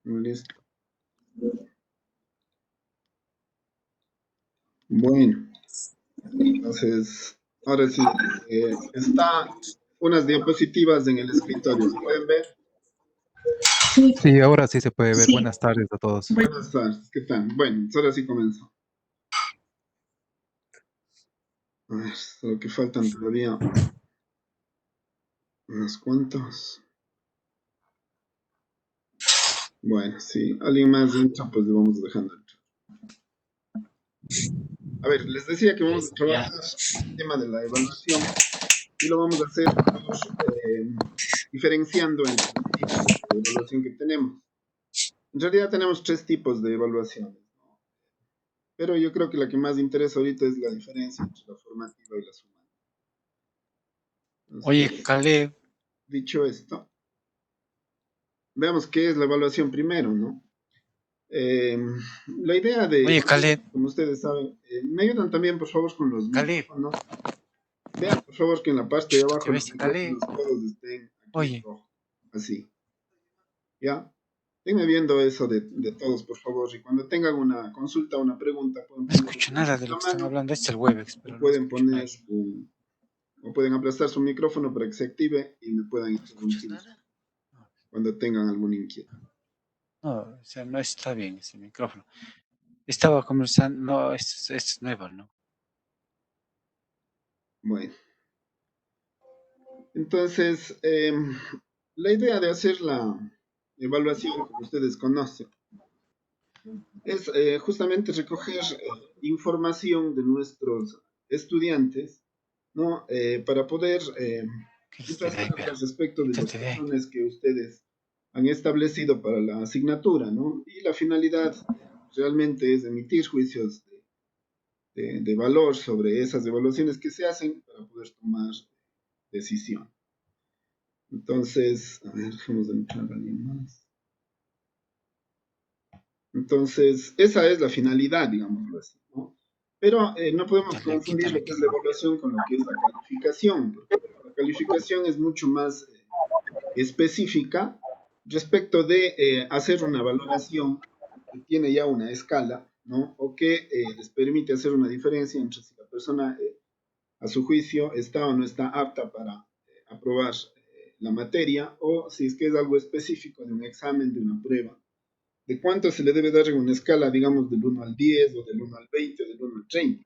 Listo. Bueno, entonces, ahora sí, está unas diapositivas en el escritorio. ¿Se pueden ver? Sí, ahora sí se puede ver. Buenas tardes a todos. Buenas tardes, ¿qué tal? Bueno, ahora sí comenzó. A ver, solo que faltan todavía unos cuantos. Bueno, si alguien más entra, pues le vamos dejando entrar. A ver, les decía que vamos a trabajar el tema de la evaluación y lo vamos a hacer diferenciando entre los tipos de evaluación que tenemos. En realidad tenemos tres tipos de evaluaciones, ¿no? Pero yo creo que la que más interesa ahorita es la diferencia entre la formativa y la sumativa. Oye, Entonces, Caleb, dicho esto, veamos qué es la evaluación primero, ¿no? Eh, la idea de oye, evaluar, Caleb, como ustedes saben, me ayudan también, por favor, con los Caleb, micrófonos. Vean, por favor, que en la parte de abajo ¿ya los ves, Caleb? micrófonos todos estén aquí en Oye, rojo. Así, ¿ya? Denme viendo eso de todos, por favor. Y cuando tengan una consulta o una pregunta, pueden no poner escucho un nada de lo la que están mano hablando. Este es el Webex, o pero no pueden escucho poner nada. o pueden aplastar su micrófono para que se active y me puedan ¿No escuchas interrumpir nada? No, cuando tengan alguna inquietud. no, o sea, no está bien ese micrófono. Estaba conversando, no, esto es nuevo, ¿no? Bueno, entonces, la idea de hacer la evaluación, como ustedes conocen, es justamente recoger información de nuestros estudiantes, ¿no? Para poder Quítate de ahí, contrastarla pero. respecto de los Quítate de ahí. patrones que ustedes han establecido para la asignatura, ¿no? Y la finalidad realmente es emitir juicios de valor sobre esas evaluaciones que se hacen para poder tomar decisión. Entonces, a ver, dejemos de entrar a alguien más. Entonces, esa es la finalidad, digámoslo así, ¿no? Pero no podemos Quítale, confundir quítale, lo que es la quítale. evaluación con lo que es la calificación, porque la calificación es mucho más específica respecto de hacer una valoración que tiene ya una escala, ¿no? O que les permite hacer una diferencia entre si la persona, a su juicio, está o no está apta para aprobar la materia, o si es que es algo específico de un examen, de una prueba de cuánto se le debe dar en una escala, digamos, del 1 al 10 o del 1 al 20 o del 1 al 30.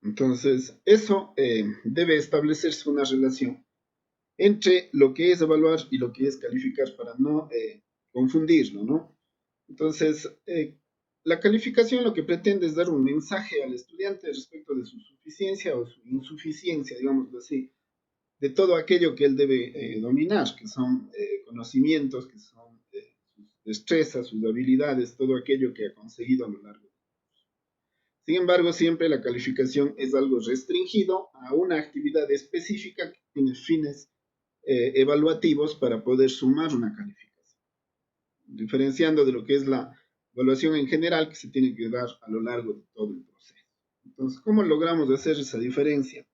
Entonces, eso debe establecerse una relación entre lo que es evaluar y lo que es calificar para no confundirlo, ¿no? Entonces, la calificación lo que pretende es dar un mensaje al estudiante respecto de su suficiencia o su insuficiencia, digámoslo así, de todo aquello que él debe dominar, que son conocimientos, que son sus destrezas, sus habilidades, todo aquello que ha conseguido a lo largo. Sin embargo, siempre la calificación es algo restringido a una actividad específica que tiene fines evaluativos para poder sumar una calificación, diferenciando de lo que es la evaluación en general que se tiene que dar a lo largo de todo el proceso. Entonces, ¿cómo logramos hacer esa diferencia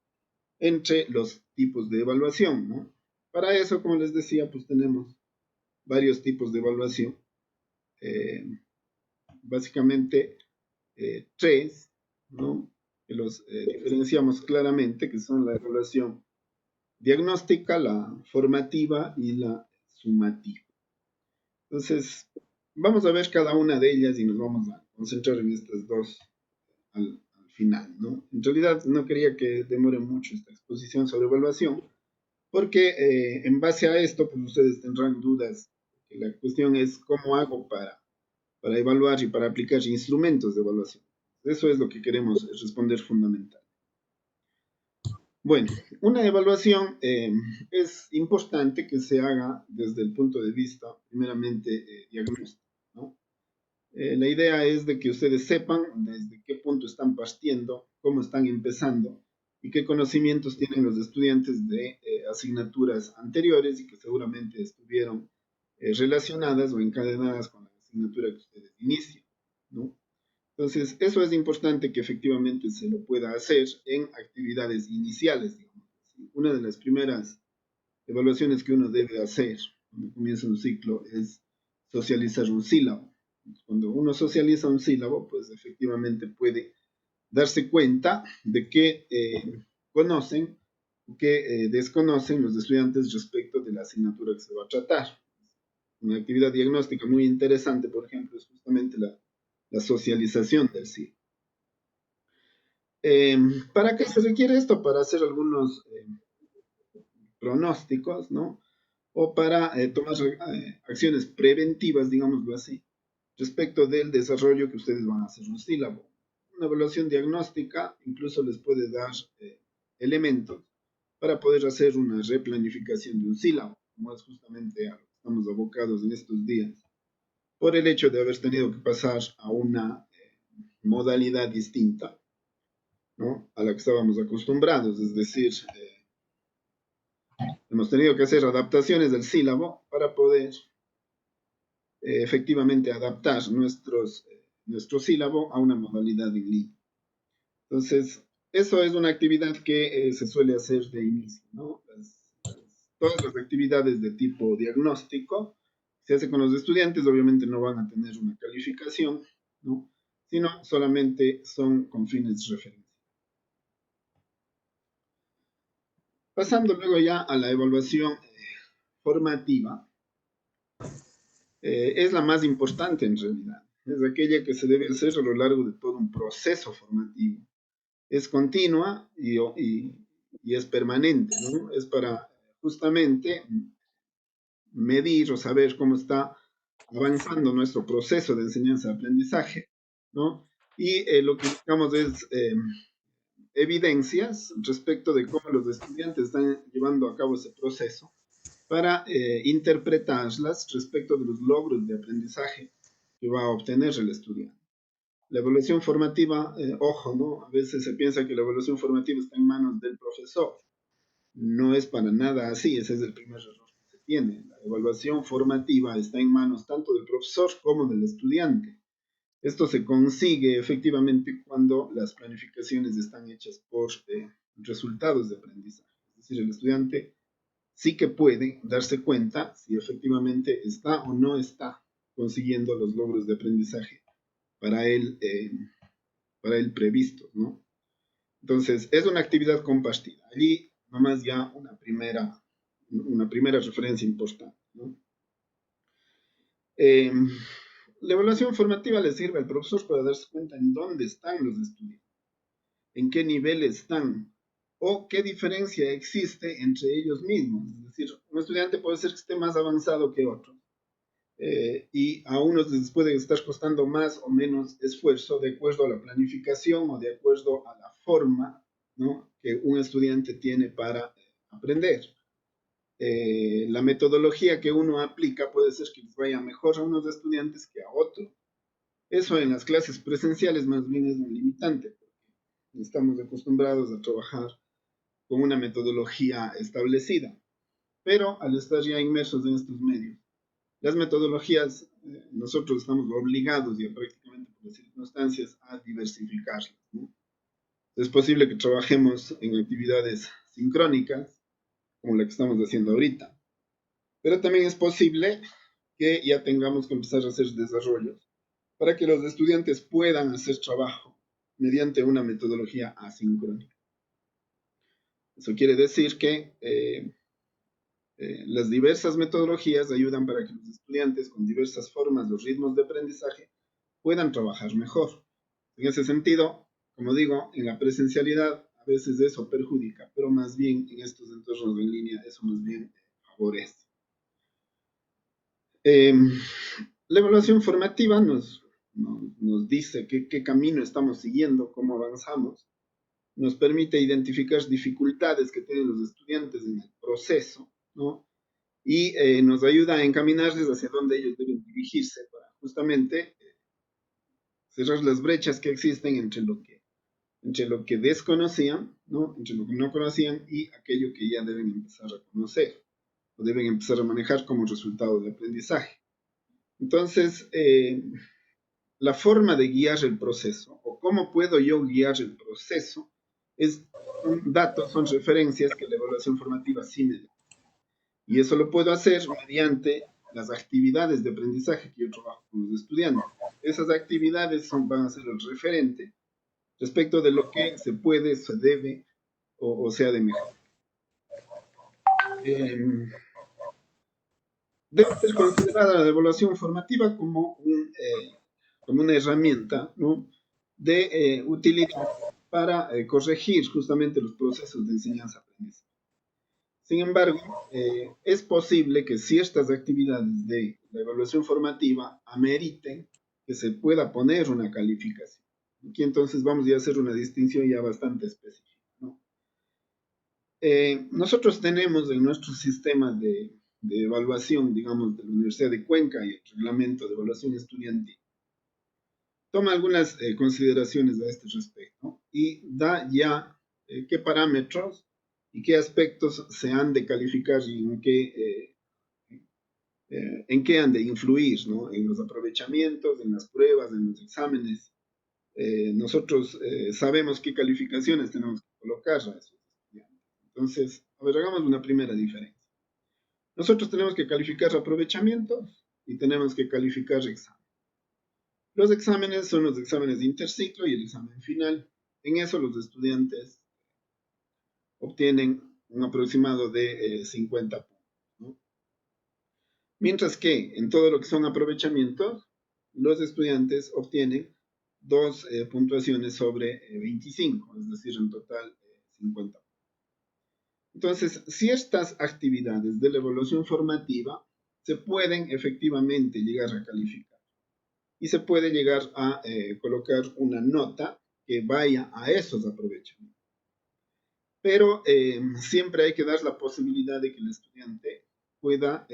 entre los tipos de evaluación, ¿no? Para eso, como les decía, pues tenemos varios tipos de evaluación, eh, básicamente tres, ¿no? Que los diferenciamos claramente, que son la evaluación diagnóstica, la formativa y la sumativa. Entonces, vamos a ver cada una de ellas y nos vamos a concentrar en estas dos al final, ¿no? En realidad no quería que demore mucho esta exposición sobre evaluación, porque en base a esto, pues ustedes tendrán dudas. La cuestión es cómo hago para evaluar y para aplicar instrumentos de evaluación. Eso es lo que queremos responder fundamental. Bueno, una evaluación es importante que se haga desde el punto de vista, primeramente, diagnóstico, ¿no? La idea es de que ustedes sepan desde qué punto están partiendo, cómo están empezando y qué conocimientos tienen los estudiantes de asignaturas anteriores y que seguramente estuvieron relacionadas o encadenadas con la asignatura que ustedes inician, ¿no? Entonces, eso es importante que efectivamente se lo pueda hacer en actividades iniciales, digamos. Una de las primeras evaluaciones que uno debe hacer cuando comienza un ciclo es socializar un sílabo. Cuando uno socializa un sílabo, pues efectivamente puede darse cuenta de que conocen o que desconocen los estudiantes respecto de la asignatura que se va a tratar. Una actividad diagnóstica muy interesante, por ejemplo, es justamente la socialización del sí. ¿Para qué se requiere esto? Para hacer algunos pronósticos, ¿no? O para tomar acciones preventivas, digámoslo así, respecto del desarrollo que ustedes van a hacer un sílabo. Una evaluación diagnóstica incluso les puede dar elementos para poder hacer una replanificación de un sílabo, como es justamente a lo que estamos abocados en estos días, por el hecho de haber tenido que pasar a una modalidad distinta, ¿no?, a la que estábamos acostumbrados, es decir, hemos tenido que hacer adaptaciones del sílabo para poder efectivamente adaptar nuestro sílabo a una modalidad en línea. Entonces, eso es una actividad que se suele hacer de inicio, ¿no? Todas las actividades de tipo diagnóstico se hace con los estudiantes, obviamente no van a tener una calificación, ¿no?, sino solamente son con fines de referencia. Pasando luego ya a la evaluación formativa, es la más importante en realidad. Es aquella que se debe hacer a lo largo de todo un proceso formativo. Es continua y es permanente, ¿no? Es para justamente medir o saber cómo está avanzando nuestro proceso de enseñanza-aprendizaje, ¿no? Y lo que buscamos es evidencias respecto de cómo los estudiantes están llevando a cabo ese proceso para interpretarlas respecto de los logros de aprendizaje que va a obtener el estudiante. La evaluación formativa, ojo, ¿no? A veces se piensa que la evaluación formativa está en manos del profesor. No es para nada así, ese es el primer error que se tiene. La evaluación formativa está en manos tanto del profesor como del estudiante. Esto se consigue efectivamente cuando las planificaciones están hechas por resultados de aprendizaje. Es decir, el estudiante sí que puede darse cuenta si efectivamente está o no está consiguiendo los logros de aprendizaje para él previstos, ¿no? Entonces, es una actividad compartida. Allí nomás ya una primera referencia importante, ¿no? La evaluación formativa le sirve al profesor para darse cuenta en dónde están los estudiantes, en qué nivel están, o qué diferencia existe entre ellos mismos. Es decir, un estudiante puede ser que esté más avanzado que otro, y a unos les puede estar costando más o menos esfuerzo de acuerdo a la planificación o de acuerdo a la forma, ¿no?, que un estudiante tiene para aprender. La metodología que uno aplica puede ser que les vaya mejor a unos estudiantes que a otros. Eso en las clases presenciales más bien es un limitante, porque estamos acostumbrados a trabajar con una metodología establecida, pero al estar ya inmersos en estos medios, las metodologías, nosotros estamos obligados ya prácticamente por las circunstancias a diversificarlas, ¿no? Es posible que trabajemos en actividades sincrónicas, como la que estamos haciendo ahorita, pero también es posible que ya tengamos que empezar a hacer desarrollos para que los estudiantes puedan hacer trabajo mediante una metodología asincrónica. Eso quiere decir que las diversas metodologías ayudan para que los estudiantes con diversas formas o ritmos de aprendizaje puedan trabajar mejor. En ese sentido, como digo, en la presencialidad a veces eso perjudica, pero más bien en estos entornos en línea eso más bien favorece. La evaluación formativa nos dice qué camino estamos siguiendo, cómo avanzamos, nos permite identificar dificultades que tienen los estudiantes en el proceso, ¿no?, y nos ayuda a encaminarles hacia donde ellos deben dirigirse para justamente cerrar las brechas que existen entre lo que desconocían, ¿no?, entre lo que no conocían y aquello que ya deben empezar a conocer o deben empezar a manejar como resultado de aprendizaje. Entonces, la forma de guiar el proceso o cómo puedo yo guiar el proceso son datos, son referencias que la evaluación formativa sí me da. Y eso lo puedo hacer mediante las actividades de aprendizaje que yo trabajo con los estudiantes. Esas actividades van a ser el referente respecto de lo que se puede, se debe o se ha de mejorar. Debe ser considerada la evaluación formativa como, como una herramienta, ¿no?, de utilidad para corregir justamente los procesos de enseñanza-aprendizaje. Sin embargo, es posible que ciertas actividades de la evaluación formativa ameriten que se pueda poner una calificación. Aquí entonces vamos ya a hacer una distinción ya bastante específica, ¿no? Nosotros tenemos en nuestro sistema de evaluación, digamos, de la Universidad de Cuenca y el reglamento de evaluación estudiantil, toma algunas consideraciones a este respecto, ¿no?, y da ya qué parámetros y qué aspectos se han de calificar y en qué han de influir, ¿no?, en los aprovechamientos, en las pruebas, en los exámenes. Nosotros sabemos qué calificaciones tenemos que colocar a esos estudiantes. Entonces, a ver, hagamos una primera diferencia. Nosotros tenemos que calificar aprovechamientos y tenemos que calificar exámenes. Los exámenes son los exámenes de interciclo y el examen final. En eso los estudiantes obtienen un aproximado de 50 puntos, ¿no? Mientras que en todo lo que son aprovechamientos, los estudiantes obtienen dos puntuaciones sobre 25, es decir, en total 50. Entonces, ciertas actividades de la evaluación formativa se pueden efectivamente llegar a calificar y se puede llegar a colocar una nota que vaya a esos aprovechamientos. Pero siempre hay que dar la posibilidad de que el estudiante pueda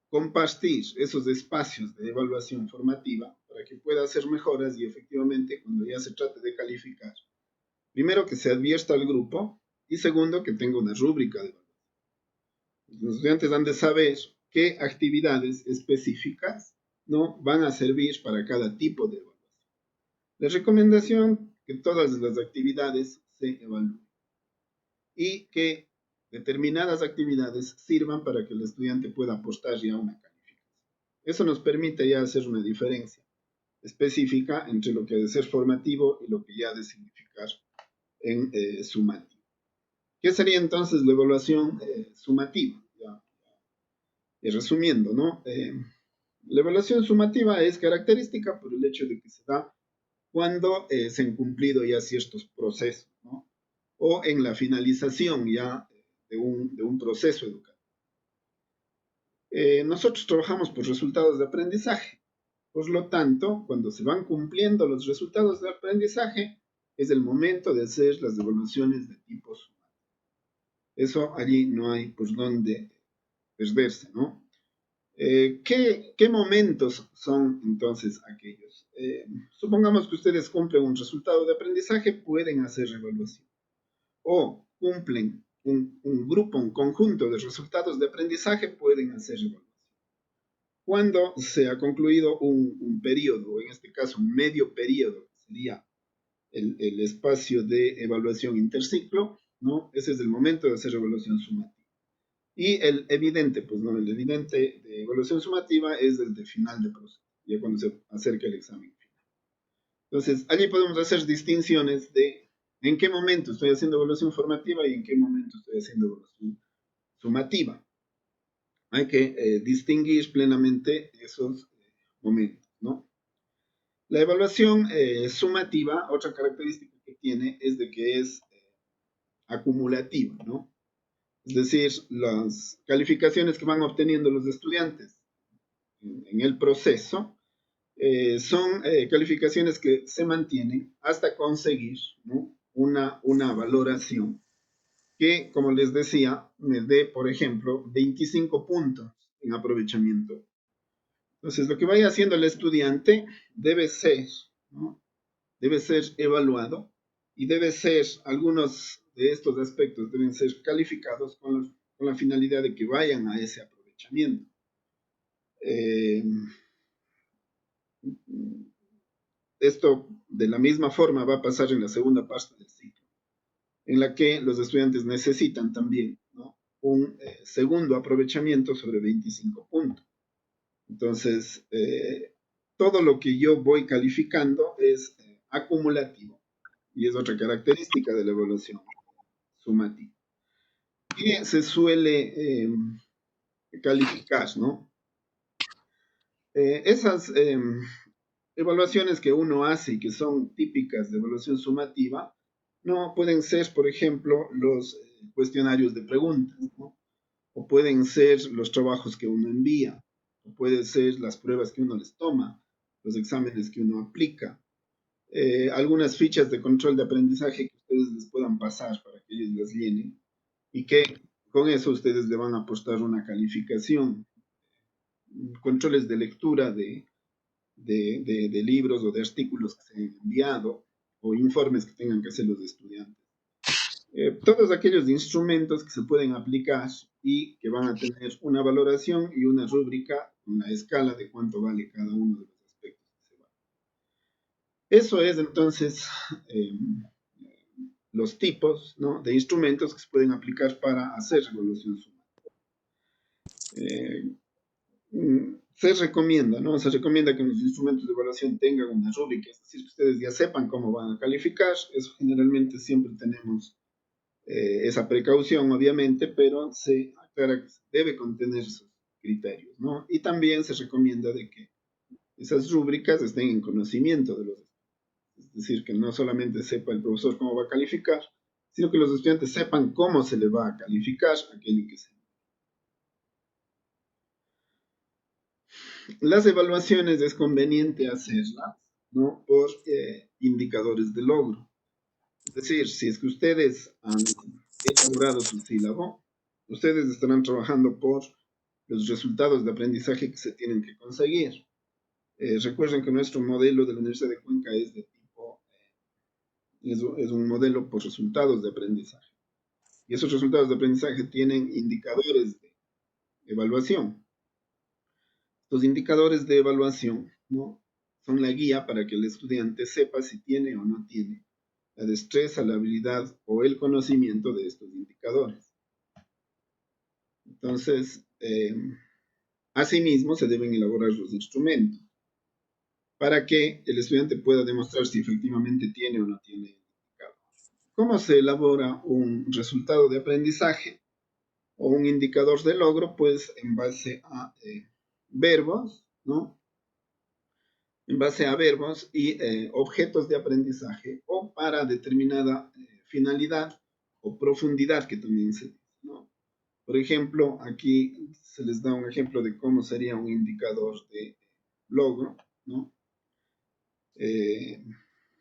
compartir esos espacios de evaluación formativa para que pueda hacer mejoras y efectivamente cuando ya se trate de calificar, primero que se advierta al grupo y segundo que tenga una rúbrica de evaluación. Los estudiantes han de saber qué actividades específicas, ¿no?, van a servir para cada tipo de evaluación. La recomendación que todas las actividades se evalúen y que determinadas actividades sirvan para que el estudiante pueda aportar ya una calificación. Eso nos permite ya hacer una diferencia específica entre lo que ha de ser formativo y lo que ya ha de significar en sumativo. ¿Qué sería entonces la evaluación sumativa? Resumiendo, ¿no? La evaluación sumativa es característica por el hecho de que se da cuando se han cumplido ya ciertos procesos, ¿no?, o en la finalización ya de un proceso educativo. Nosotros trabajamos por resultados de aprendizaje. Por lo tanto, cuando se van cumpliendo los resultados de aprendizaje, es el momento de hacer las evaluaciones de tipo sumativo. Eso allí no hay por dónde perderse, ¿no? ¿Qué momentos son entonces aquellos? Supongamos que ustedes cumplen un resultado de aprendizaje, pueden hacer evaluación. O cumplen un grupo, un conjunto de resultados de aprendizaje, pueden hacer evaluación. Cuando se ha concluido un periodo, en este caso un medio periodo, que sería el espacio de evaluación interciclo, ¿no?, ese es el momento de hacer evaluación sumativa. Y el evidente, pues no, el evidente de evaluación sumativa es el de final de proceso, ya cuando se acerca el examen final. Entonces, allí podemos hacer distinciones de en qué momento estoy haciendo evaluación formativa y en qué momento estoy haciendo evaluación sumativa. Hay que distinguir plenamente esos momentos, ¿no? La evaluación sumativa, otra característica que tiene es de que es acumulativa, ¿no? Es decir, las calificaciones que van obteniendo los estudiantes en el proceso son calificaciones que se mantienen hasta conseguir, ¿no?, una valoración que, como les decía, me dé, por ejemplo, 25 puntos en aprovechamiento. Entonces, lo que vaya haciendo el estudiante debe ser, ¿no?, debe ser evaluado y debe ser, algunos de estos aspectos deben ser calificados con la finalidad de que vayan a ese aprovechamiento. Esto de la misma forma va a pasar en la segunda parte del ciclo, en la que los estudiantes necesitan también, ¿no?, un segundo aprovechamiento sobre 25 puntos. Entonces, todo lo que yo voy calificando es acumulativo y es otra característica de la evaluación sumativa. Que se suele calificar, ¿no? Esas evaluaciones que uno hace y que son típicas de evaluación sumativa, no pueden ser, por ejemplo, los cuestionarios de preguntas, ¿no? O pueden ser los trabajos que uno envía, o pueden ser las pruebas que uno les toma, los exámenes que uno aplica, algunas fichas de control de aprendizaje que ustedes les puedan pasar para que ellos las llenen y que con eso ustedes le van a apostar una calificación, controles de lectura de libros o de artículos que se han enviado o informes que tengan que hacer los estudiantes. Todos aquellos instrumentos que se pueden aplicar y que van a tener una valoración y una rúbrica con la escala de cuánto vale cada uno de los aspectos que se valen. Eso es entonces los tipos, ¿no?, de instrumentos que se pueden aplicar para hacer evaluación sumativa. Se recomienda, ¿no? Se recomienda que los instrumentos de evaluación tengan una rúbrica, es decir, que ustedes ya sepan cómo van a calificar. Eso generalmente siempre tenemos esa precaución, obviamente, pero se aclara que debe contener esos criterios, ¿no? Y también se recomienda de que esas rúbricas estén en conocimiento de los estudiantes. Es decir, que no solamente sepa el profesor cómo va a calificar, sino que los estudiantes sepan cómo se le va a calificar aquello que se. Las evaluaciones es conveniente hacerlas, ¿no?, por indicadores de logro. Es decir, si es que ustedes han elaborado su sílabo, ustedes estarán trabajando por los resultados de aprendizaje que se tienen que conseguir. Recuerden que nuestro modelo de la Universidad de Cuenca es de tipo, es un modelo por resultados de aprendizaje. Y esos resultados de aprendizaje tienen indicadores de evaluación. Los indicadores de evaluación, ¿no?, son la guía para que el estudiante sepa si tiene o no tiene la destreza, la habilidad o el conocimiento de estos indicadores. Entonces, asimismo, se deben elaborar los instrumentos para que el estudiante pueda demostrar si efectivamente tiene o no tiene el indicador. ¿Cómo se elabora un resultado de aprendizaje o un indicador de logro? Pues en base a verbos, ¿no? En base a verbos y objetos de aprendizaje o para determinada finalidad o profundidad que también se dice, ¿no? Por ejemplo, aquí se les da un ejemplo de cómo sería un indicador de logro, ¿no?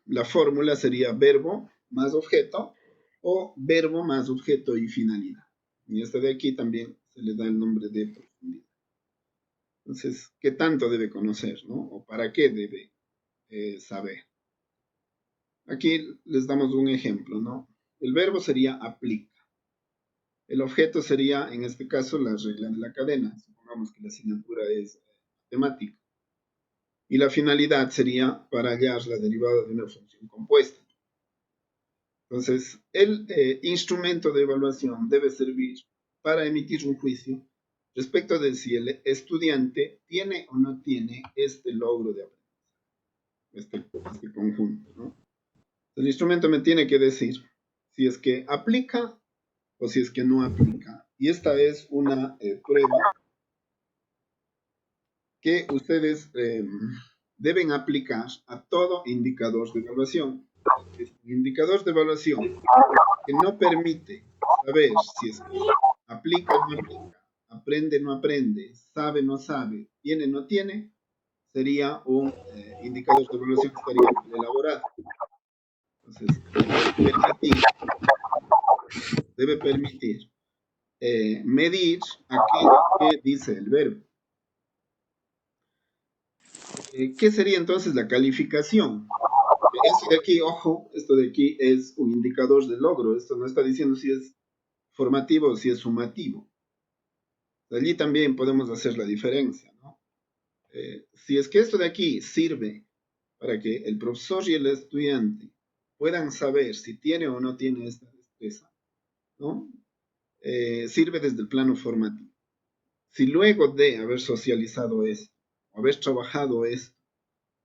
La fórmula sería verbo más objeto o verbo más objeto y finalidad. Y esta de aquí también se le da el nombre de profundidad. Entonces, ¿qué tanto debe conocer, no? ¿O para qué debe saber? Aquí les damos un ejemplo, ¿no? El verbo sería aplica. El objeto sería, en este caso, la regla de la cadena. Supongamos que la asignatura es matemática. Y la finalidad sería para hallar la derivada de una función compuesta. Entonces, el instrumento de evaluación debe servir para emitir un juicio respecto de si el estudiante tiene o no tiene este logro de aprendizaje, este conjunto, ¿no? El instrumento me tiene que decir si es que aplica o si es que no aplica. Y esta es una prueba que ustedes deben aplicar a todo indicador de evaluación. Es un indicador de evaluación que no permite saber si es que aplica o no aplica, aprende o no aprende, sabe o no sabe, tiene o no tiene, sería un indicador de evaluación que estaría mal elaborado. Entonces, debe permitir medir aquello que dice el verbo. ¿Qué sería entonces la calificación? Esto de aquí, ojo, esto de aquí es un indicador de logro. Esto no está diciendo si es formativo o si es sumativo. Allí también podemos hacer la diferencia, ¿no? Si es que esto de aquí sirve para que el profesor y el estudiante puedan saber si tiene o no tiene esta destreza, ¿no? sirve desde el plano formativo. Si luego de haber socializado esto, o haber trabajado esto,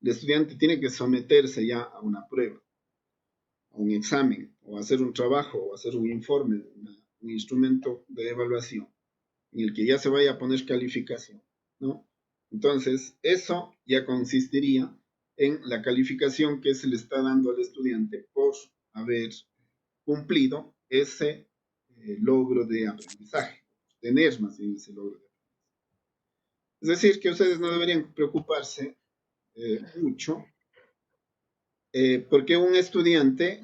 el estudiante tiene que someterse ya a una prueba, a un examen, o hacer un trabajo, o hacer un informe, un instrumento de evaluación, en el que ya se vaya a poner calificación, ¿no? Entonces, eso ya consistiría en la calificación que se le está dando al estudiante por haber cumplido ese logro de aprendizaje, tener más bien ese logro de aprendizaje. Es decir, que ustedes no deberían preocuparse mucho porque un estudiante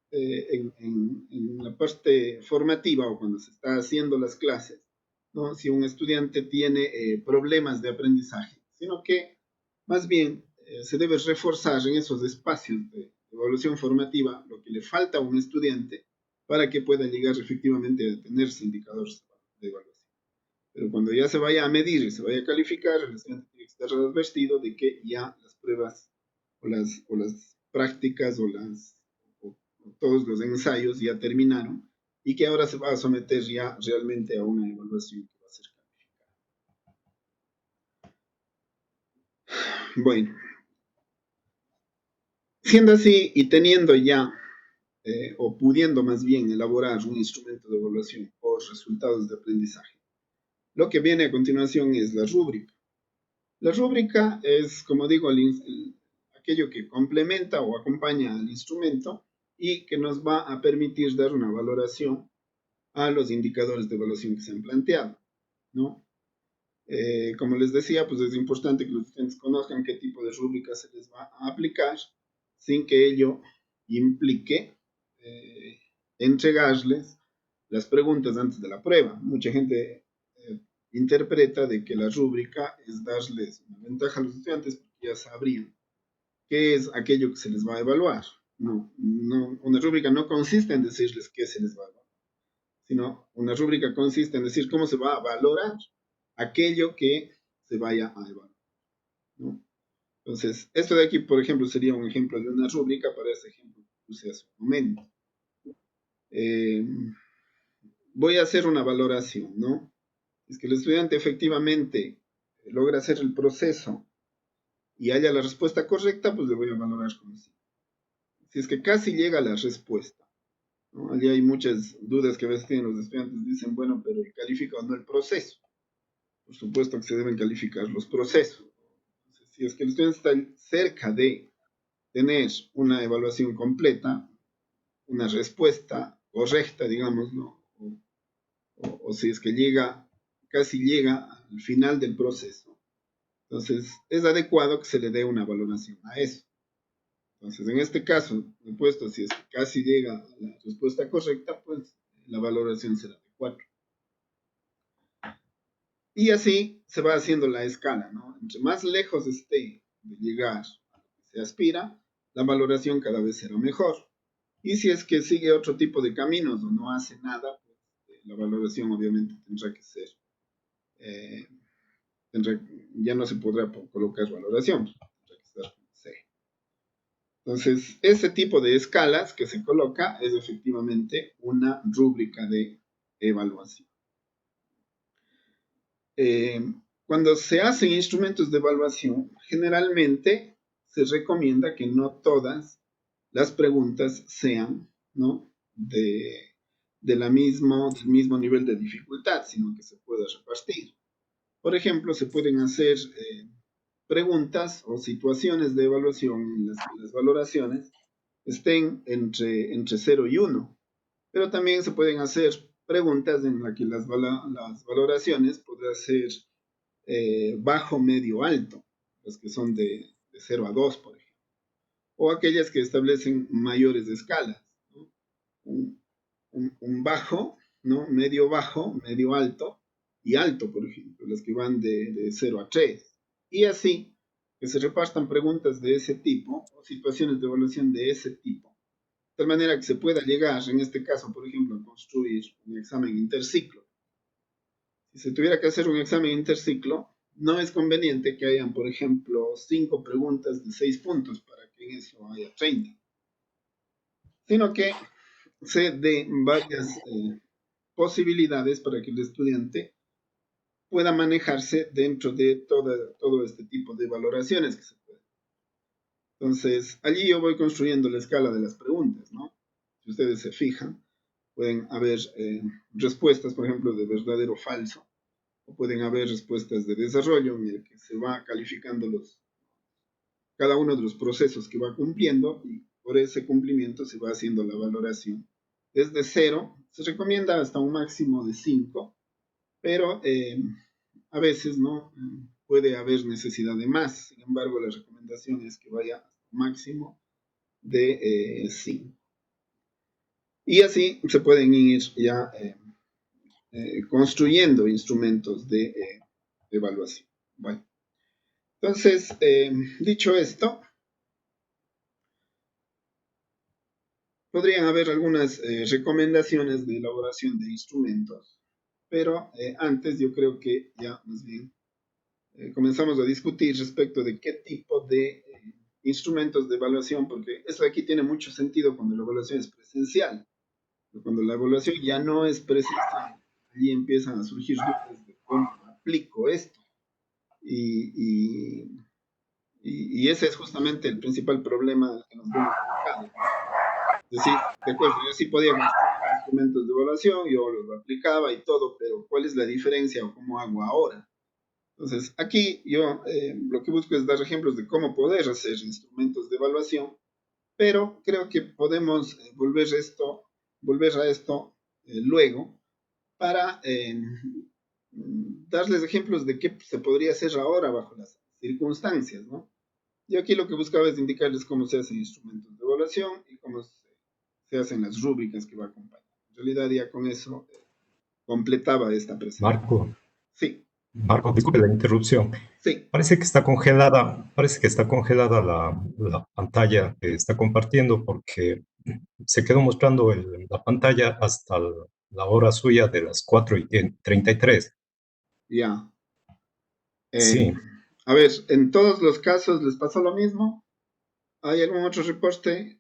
en la parte formativa o cuando se está haciendo las clases, ¿no? Si un estudiante tiene problemas de aprendizaje, sino que más bien se debe reforzar en esos espacios de evaluación formativa lo que le falta a un estudiante para que pueda llegar efectivamente a tener indicadores de evaluación. Pero cuando ya se vaya a medir y se vaya a calificar, el estudiante tiene que estar advertido de que ya las pruebas o las prácticas o todos los ensayos ya terminaron y que ahora se va a someter ya realmente a una evaluación que va a ser calificada. Bueno, siendo así y teniendo ya o pudiendo más bien elaborar un instrumento de evaluación por resultados de aprendizaje, lo que viene a continuación es la rúbrica. La rúbrica es, como digo, aquello que complementa o acompaña al instrumento y que nos va a permitir dar una valoración a los indicadores de evaluación que se han planteado, ¿no? Como les decía, pues es importante que los estudiantes conozcan qué tipo de rúbrica se les va a aplicar sin que ello implique entregarles las preguntas antes de la prueba. Mucha gente interpreta de que la rúbrica es darles una ventaja a los estudiantes porque ya sabrían qué es aquello que se les va a evaluar. No, una rúbrica no consiste en decirles qué se les va a evaluar, sino una rúbrica consiste en decir cómo se va a valorar aquello que se vaya a evaluar, ¿no? Entonces, esto de aquí, por ejemplo, sería un ejemplo de una rúbrica para ese ejemplo que puse hace un momento. Voy a hacer una valoración, ¿no? Es que el estudiante efectivamente logra hacer el proceso y haya la respuesta correcta, pues le voy a valorar como sí. Si es que casi llega la respuesta, ¿no? Allí hay muchas dudas que a veces tienen los estudiantes, dicen, bueno, pero califica o no el proceso. Por supuesto que se deben calificar los procesos. Entonces, si es que el estudiante está cerca de tener una evaluación completa, una respuesta correcta, digamos, ¿no? O si es que casi llega al final del proceso, entonces es adecuado que se le dé una valoración a eso. Entonces, en este caso, he puesto, si es que casi llega a la respuesta correcta, pues la valoración será de 4. Y así se va haciendo la escala, ¿no? Entre más lejos esté de llegar a lo que se aspira, la valoración cada vez será mejor. Y si es que sigue otro tipo de caminos o no hace nada, pues la valoración obviamente tendrá que ser, ya no se podrá colocar valoración, tendrá que ser C. Entonces, ese tipo de escalas que se coloca es efectivamente una rúbrica de evaluación. Cuando se hacen instrumentos de evaluación, generalmente se recomienda que no todas las preguntas sean, ¿no?, del mismo nivel de dificultad, sino que se pueda repartir. Por ejemplo, se pueden hacer preguntas o situaciones de evaluación en las que las valoraciones estén entre 0 y 1, pero también se pueden hacer preguntas en las que las valoraciones podrán ser bajo, medio, alto, las que son de 0 a 2, por ejemplo, o aquellas que establecen mayores escalas, ¿no? Un bajo, ¿no?, medio bajo, medio alto y alto, por ejemplo, las que van de 0 a 3. Y así, que se repartan preguntas de ese tipo o situaciones de evaluación de ese tipo, de tal manera que se pueda llegar, en este caso, por ejemplo, a construir un examen interciclo. Si se tuviera que hacer un examen interciclo, no es conveniente que hayan, por ejemplo, 5 preguntas de 6 puntos para que en eso haya 30, sino que se den varias posibilidades para que el estudiante pueda manejarse dentro de todo este tipo de valoraciones que se pueden. Entonces, allí yo voy construyendo la escala de las preguntas, ¿no? Si ustedes se fijan, pueden haber respuestas, por ejemplo, de verdadero o falso, o pueden haber respuestas de desarrollo en el que se va calificando cada uno de los procesos que va cumpliendo y por ese cumplimiento se va haciendo la valoración. Desde 0 se recomienda hasta un máximo de 5, pero a veces no puede haber necesidad de más. Sin embargo, la recomendación es que vaya hasta un máximo de 5. Y así se pueden ir ya construyendo instrumentos de evaluación. Bueno, entonces, dicho esto, podrían haber algunas recomendaciones de elaboración de instrumentos, pero antes yo creo que ya más bien comenzamos a discutir respecto de qué tipo de instrumentos de evaluación, porque eso aquí tiene mucho sentido cuando la evaluación es presencial. Cuando la evaluación ya no es presencial, allí empiezan a surgir dudas de cómo aplico esto. Y ese es justamente el principal problema al que nos vemos abocados. Es decir, de acuerdo, yo sí podía construir instrumentos de evaluación, yo los aplicaba y todo, pero ¿cuál es la diferencia o cómo hago ahora? Entonces, aquí yo lo que busco es dar ejemplos de cómo poder hacer instrumentos de evaluación, pero creo que podemos volver a esto luego para darles ejemplos de qué se podría hacer ahora bajo las circunstancias, ¿no? Yo aquí lo que buscaba es indicarles cómo se hacen instrumentos de evaluación y cómo se hacen las rúbricas que va a acompañar. En realidad ya con eso completaba esta presentación. Marco, Sí, Marco, disculpe la interrupción. sí. Parece que está congelada la pantalla que está compartiendo porque se quedó mostrando la pantalla hasta la hora suya de las 4:33. Ya. Sí, A ver, en todos los casos les pasó lo mismo. ¿Hay algún otro reporte?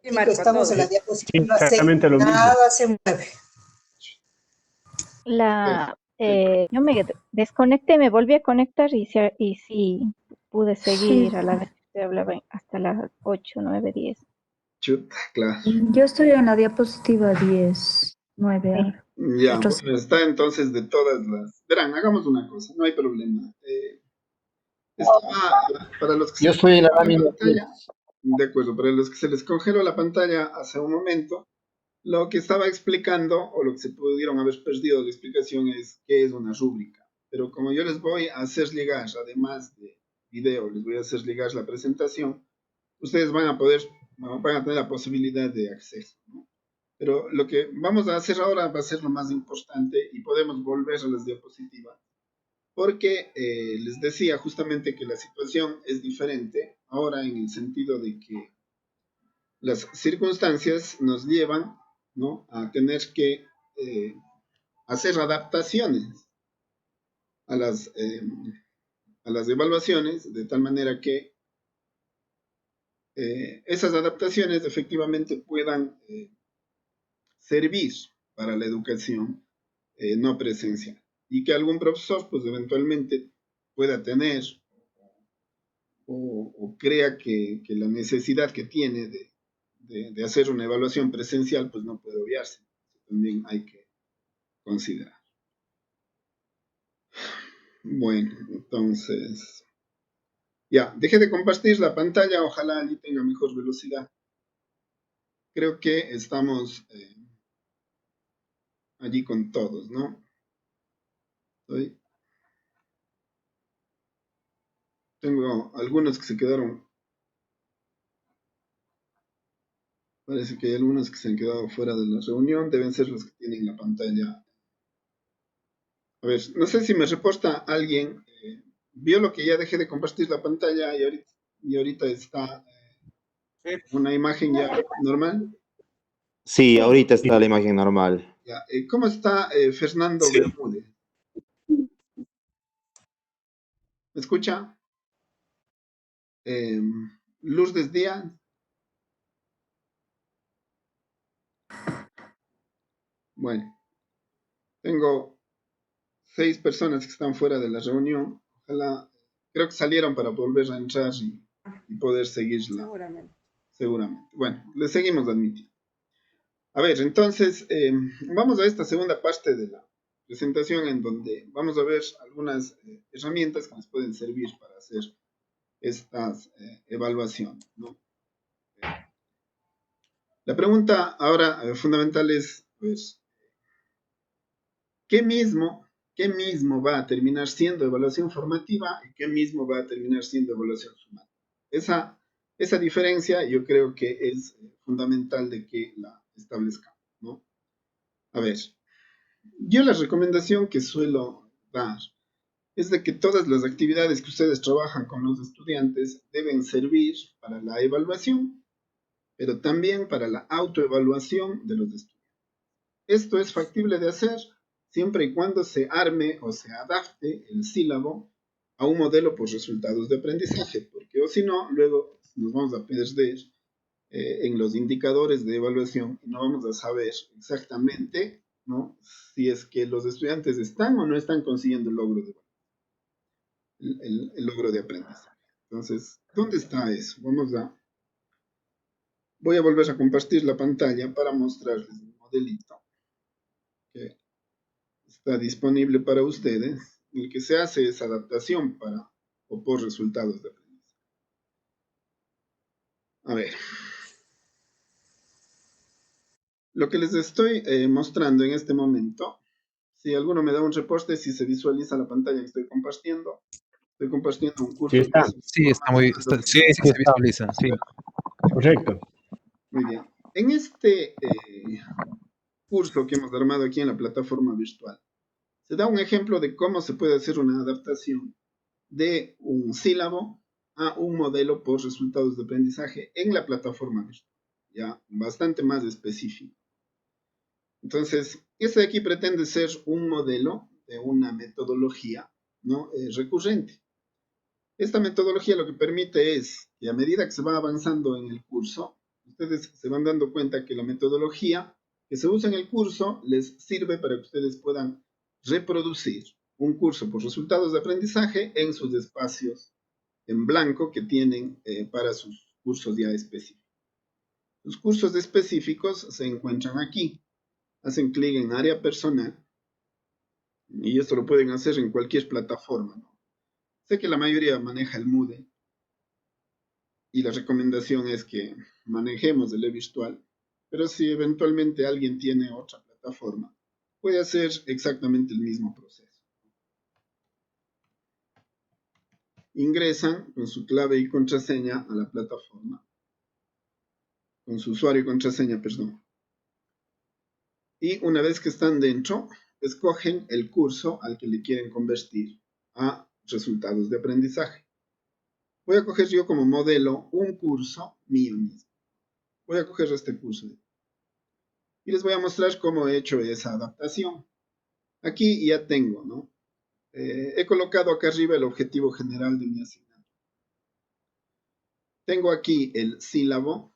Sí, Marco, estamos en la diapositiva Sí, 6. exactamente lo mismo. Nada se mueve. Yo me desconecté, me volví a conectar y sí pude seguir a la vez que usted hablaba hasta las 8, 9, 10. Chuta, claro. Yo estoy en la diapositiva 10, 9. Sí. Ya, Retrocedo. bueno, está entonces de todas las... Verán, hagamos una cosa, no hay problema. Para los que Yo se les estoy en la congeló la lámina pantalla, 10. de acuerdo, para los que se les congeló la pantalla hace un momento, lo que estaba explicando, o lo que se pudieron haber perdido de explicación es qué es una rúbrica. Pero como yo les voy a hacer llegar, además de video, les voy a hacer llegar la presentación, ustedes van a tener la posibilidad de acceso, ¿no? Pero lo que vamos a hacer ahora va a ser lo más importante y podemos volver a las diapositivas. Porque les decía justamente que la situación es diferente ahora en el sentido de que las circunstancias nos llevan, ¿no?, a tener que hacer adaptaciones a a las evaluaciones, de tal manera que esas adaptaciones efectivamente puedan servir para la educación no presencial y que algún profesor pues eventualmente pueda tener o crea que la necesidad que tiene de hacer una evaluación presencial pues no puede obviarse. También hay que considerar. Bueno, entonces ya, deje de compartir la pantalla, ojalá allí tenga mejor velocidad. Creo que estamos allí con todos, ¿no? Tengo algunos que se quedaron, parece que hay algunos que se han quedado fuera de la reunión, deben ser los que tienen la pantalla. A ver, no sé si me reporta alguien, vio lo que ya dejé de compartir la pantalla y ahorita está una imagen ya normal. Sí, ahorita está la imagen normal. Ya, ¿cómo está Fernando sí. Bermúdez? ¿Me escucha? Lourdes Díaz. Bueno, tengo 6 personas que están fuera de la reunión. Ojalá, creo que salieron para volver a entrar y poder seguirla. Seguramente. Seguramente. Bueno, le seguimos admitiendo. A ver, entonces, vamos a esta segunda parte de la presentación en donde vamos a ver algunas herramientas que les pueden servir para hacer estas evaluaciones, ¿no? La pregunta ahora fundamental es, pues, ¿qué mismo va a terminar siendo evaluación formativa y qué mismo va a terminar siendo evaluación sumativa? Esa diferencia yo creo que es fundamental de que la establezcamos, ¿no? A ver, yo la recomendación que suelo dar es de que todas las actividades que ustedes trabajan con los estudiantes deben servir para la evaluación, pero también para la autoevaluación de los estudiantes. Esto es factible de hacer siempre y cuando se arme o se adapte el sílabo a un modelo por resultados de aprendizaje, porque o si no, luego nos vamos a perder en los indicadores de evaluación y no vamos a saber exactamente, ¿no?, si es que los estudiantes están o no están consiguiendo el logro de, el logro de aprendizaje. Entonces, ¿dónde está eso? Voy a volver a compartir la pantalla para mostrarles un modelito que está disponible para ustedes, en el que se hace esa adaptación para o por resultados de aprendizaje. A ver. Lo que les estoy mostrando en este momento, si alguno me da un reporte, si se visualiza la pantalla que estoy compartiendo un curso. Sí, está. Sí, está muy, sí, sí se visualiza, sí. Correcto. Muy bien. En este curso que hemos armado aquí en la plataforma virtual, se da un ejemplo de cómo se puede hacer una adaptación de un sílabo a un modelo por resultados de aprendizaje en la plataforma virtual, ya bastante más específico. Entonces, este de aquí pretende ser un modelo de una metodología, ¿no?, recurrente. Esta metodología lo que permite es que a medida que se va avanzando en el curso, ustedes se van dando cuenta que la metodología que se usa en el curso les sirve para que ustedes puedan reproducir un curso por resultados de aprendizaje en sus espacios en blanco que tienen para sus cursos ya específicos. Los cursos específicos se encuentran aquí. Hacen clic en área personal y esto lo pueden hacer en cualquier plataforma, ¿no? Sé que la mayoría maneja el Moodle y la recomendación es que manejemos el e-virtual, pero si eventualmente alguien tiene otra plataforma, puede hacer exactamente el mismo proceso. Ingresan con su clave y contraseña a la plataforma, con su usuario y contraseña, perdón. Y una vez que están dentro, escogen el curso al que le quieren convertir a resultados de aprendizaje. Voy a coger yo como modelo un curso mío mismo. Voy a coger este curso y les voy a mostrar cómo he hecho esa adaptación. Aquí ya tengo, ¿no? He colocado acá arriba el objetivo general de mi asignatura. Tengo aquí el sílabo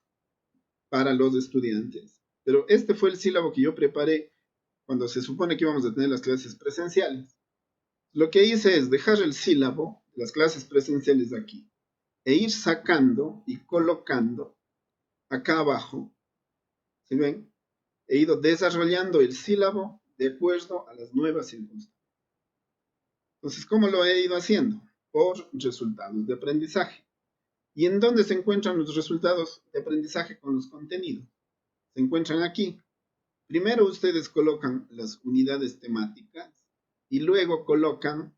para los estudiantes, pero este fue el sílabo que yo preparé cuando se supone que íbamos a tener las clases presenciales. Lo que hice es dejar el sílabo, las clases presenciales aquí, e ir sacando y colocando acá abajo, ¿sí ven? He ido desarrollando el sílabo de acuerdo a las nuevas circunstancias. Entonces, ¿cómo lo he ido haciendo? Por resultados de aprendizaje. ¿Y en dónde se encuentran los resultados de aprendizaje con los contenidos? Se encuentran aquí. Primero ustedes colocan las unidades temáticas y luego colocan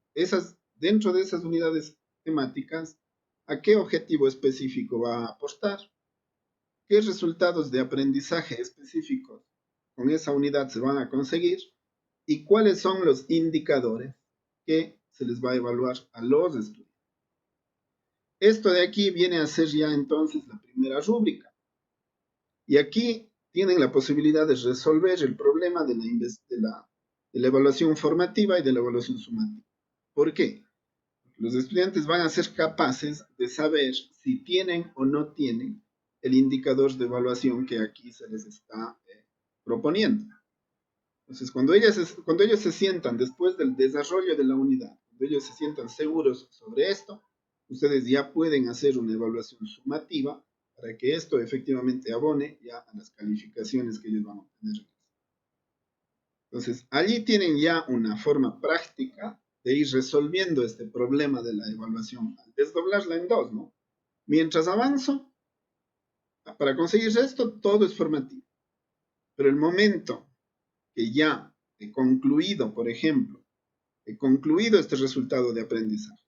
dentro de esas unidades temáticas a qué objetivo específico va a aportar, qué resultados de aprendizaje específicos con esa unidad se van a conseguir y cuáles son los indicadores que se les va a evaluar a los estudiantes. Esto de aquí viene a ser ya entonces la primera rúbrica. Y aquí tienen la posibilidad de resolver el problema de la evaluación formativa y de la evaluación sumativa. ¿Por qué? Los estudiantes van a ser capaces de saber si tienen o no tienen el indicador de evaluación que aquí se les está proponiendo. Entonces, cuando ellos se sientan después del desarrollo de la unidad, cuando ellos se sientan seguros sobre esto, ustedes ya pueden hacer una evaluación sumativa para que esto efectivamente abone ya a las calificaciones que ellos van a obtener. Entonces, allí tienen ya una forma práctica de ir resolviendo este problema de la evaluación al desdoblarla en dos, ¿no? Mientras avanzo, para conseguir esto, todo es formativo. Pero el momento que ya he concluido, por ejemplo, he concluido este resultado de aprendizaje,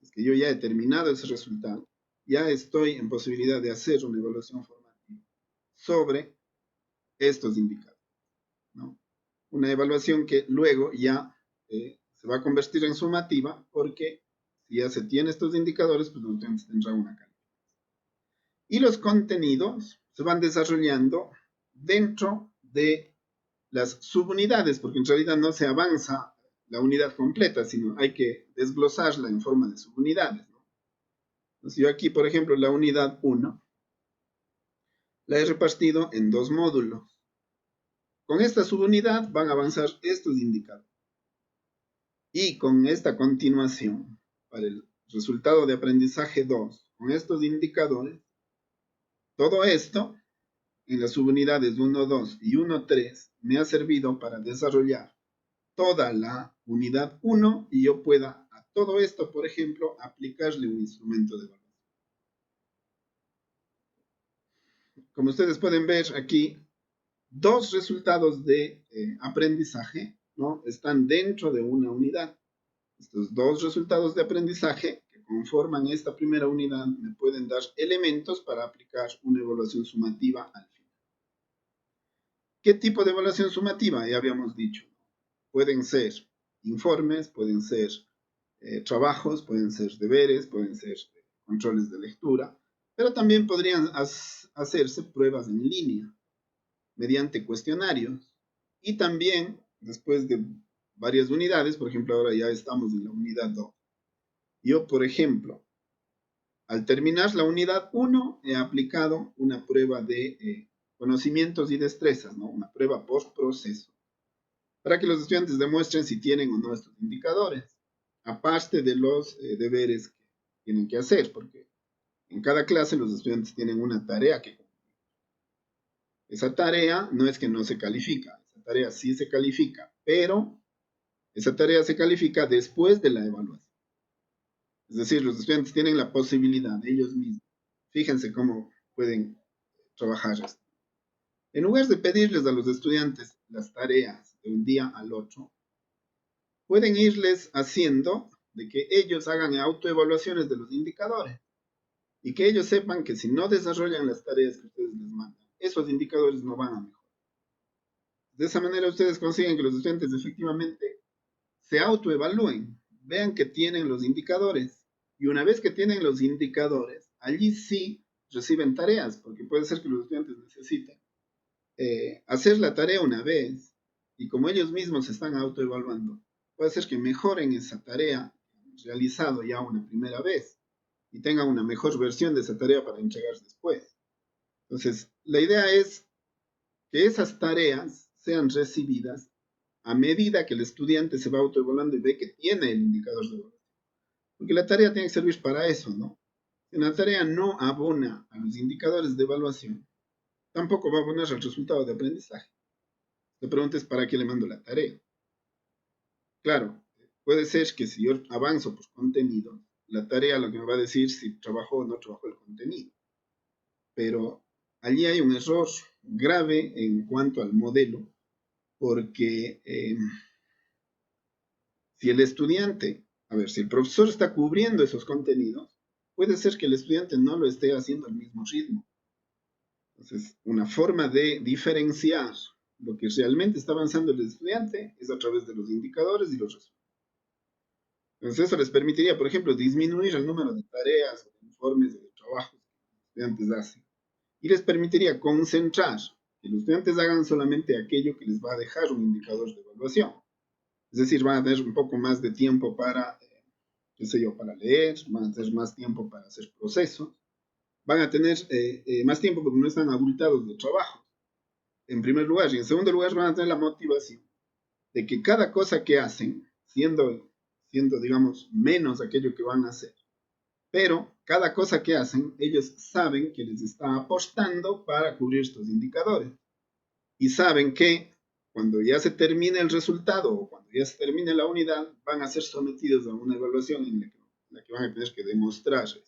es que yo ya he terminado ese resultado, ya estoy en posibilidad de hacer una evaluación formativa sobre estos indicadores, ¿no? Una evaluación que luego ya se va a convertir en sumativa porque si ya se tienen estos indicadores, pues entonces tendrá una calificación. Y los contenidos se van desarrollando dentro de las subunidades, porque en realidad no se avanza la unidad completa, sino hay que desglosarla en forma de subunidades, ¿no? Entonces yo aquí, por ejemplo, la unidad 1 la he repartido en dos módulos. Con esta subunidad van a avanzar estos indicadores. Y con esta continuación, para el resultado de aprendizaje 2, con estos indicadores, todo esto en las subunidades 1.2 y 1.3 me ha servido para desarrollar toda la unidad 1 y yo pueda a todo esto, por ejemplo, aplicarle un instrumento de evaluación. Como ustedes pueden ver aquí, dos resultados de aprendizaje, ¿no? Están dentro de una unidad. Estos dos resultados de aprendizaje que conforman esta primera unidad me pueden dar elementos para aplicar una evaluación sumativa al final. ¿Qué tipo de evaluación sumativa? Ya habíamos dicho. Pueden ser informes, pueden ser trabajos, pueden ser deberes, pueden ser controles de lectura, pero también podrían hacerse pruebas en línea mediante cuestionarios y también después de varias unidades, por ejemplo ahora ya estamos en la unidad 2. Yo, por ejemplo, al terminar la unidad 1 he aplicado una prueba de conocimientos y destrezas, ¿no? Una prueba post proceso, para que los estudiantes demuestren si tienen o no estos indicadores, aparte de los deberes que tienen que hacer, porque en cada clase los estudiantes tienen una tarea que cumplir. Esa tarea no es que no se califica, esa tarea sí se califica, pero esa tarea se califica después de la evaluación. Es decir, los estudiantes tienen la posibilidad de ellos mismos. Fíjense cómo pueden trabajar esto. En lugar de pedirles a los estudiantes las tareas de un día al otro, pueden irles haciendo de que ellos hagan autoevaluaciones de los indicadores y que ellos sepan que si no desarrollan las tareas que ustedes les mandan, esos indicadores no van a mejorar. De esa manera ustedes consiguen que los estudiantes efectivamente se autoevalúen, vean que tienen los indicadores y una vez que tienen los indicadores, allí sí reciben tareas, porque puede ser que los estudiantes necesiten hacer la tarea una vez y como ellos mismos se están autoevaluando, puede ser que mejoren esa tarea realizado ya una primera vez y tengan una mejor versión de esa tarea para entregar después. Entonces, la idea es que esas tareas sean recibidas a medida que el estudiante se va autoevaluando y ve que tiene el indicador de evaluación. Porque la tarea tiene que servir para eso, ¿no? Si la tarea no abona a los indicadores de evaluación, tampoco va a abonar al resultado de aprendizaje. La pregunta es, ¿para qué le mando la tarea? Claro, puede ser que si yo avanzo por contenido, la tarea lo que me va a decir si trabajó o no trabajó el contenido. Pero allí hay un error grave en cuanto al modelo, porque si el estudiante, si el profesor está cubriendo esos contenidos, puede ser que el estudiante no lo esté haciendo al mismo ritmo. Entonces, una forma de diferenciar lo que realmente está avanzando el estudiante es a través de los indicadores y los resultados. Entonces, eso les permitiría, por ejemplo, disminuir el número de tareas, de informes, de trabajos que los estudiantes hacen. Y les permitiría concentrar, que los estudiantes hagan solamente aquello que les va a dejar un indicador de evaluación. Es decir, van a tener un poco más de tiempo para, para leer, van a tener más tiempo para hacer procesos, van a tener más tiempo porque no están abultados de trabajo, en primer lugar. Y en segundo lugar, van a tener la motivación de que cada cosa que hacen, siendo, digamos, menos aquello que van a hacer, pero cada cosa que hacen, ellos saben que les está apostando para cubrir estos indicadores. Y saben que cuando ya se termine el resultado o cuando ya se termine la unidad, van a ser sometidos a una evaluación en la que van a tener que demostrar eso.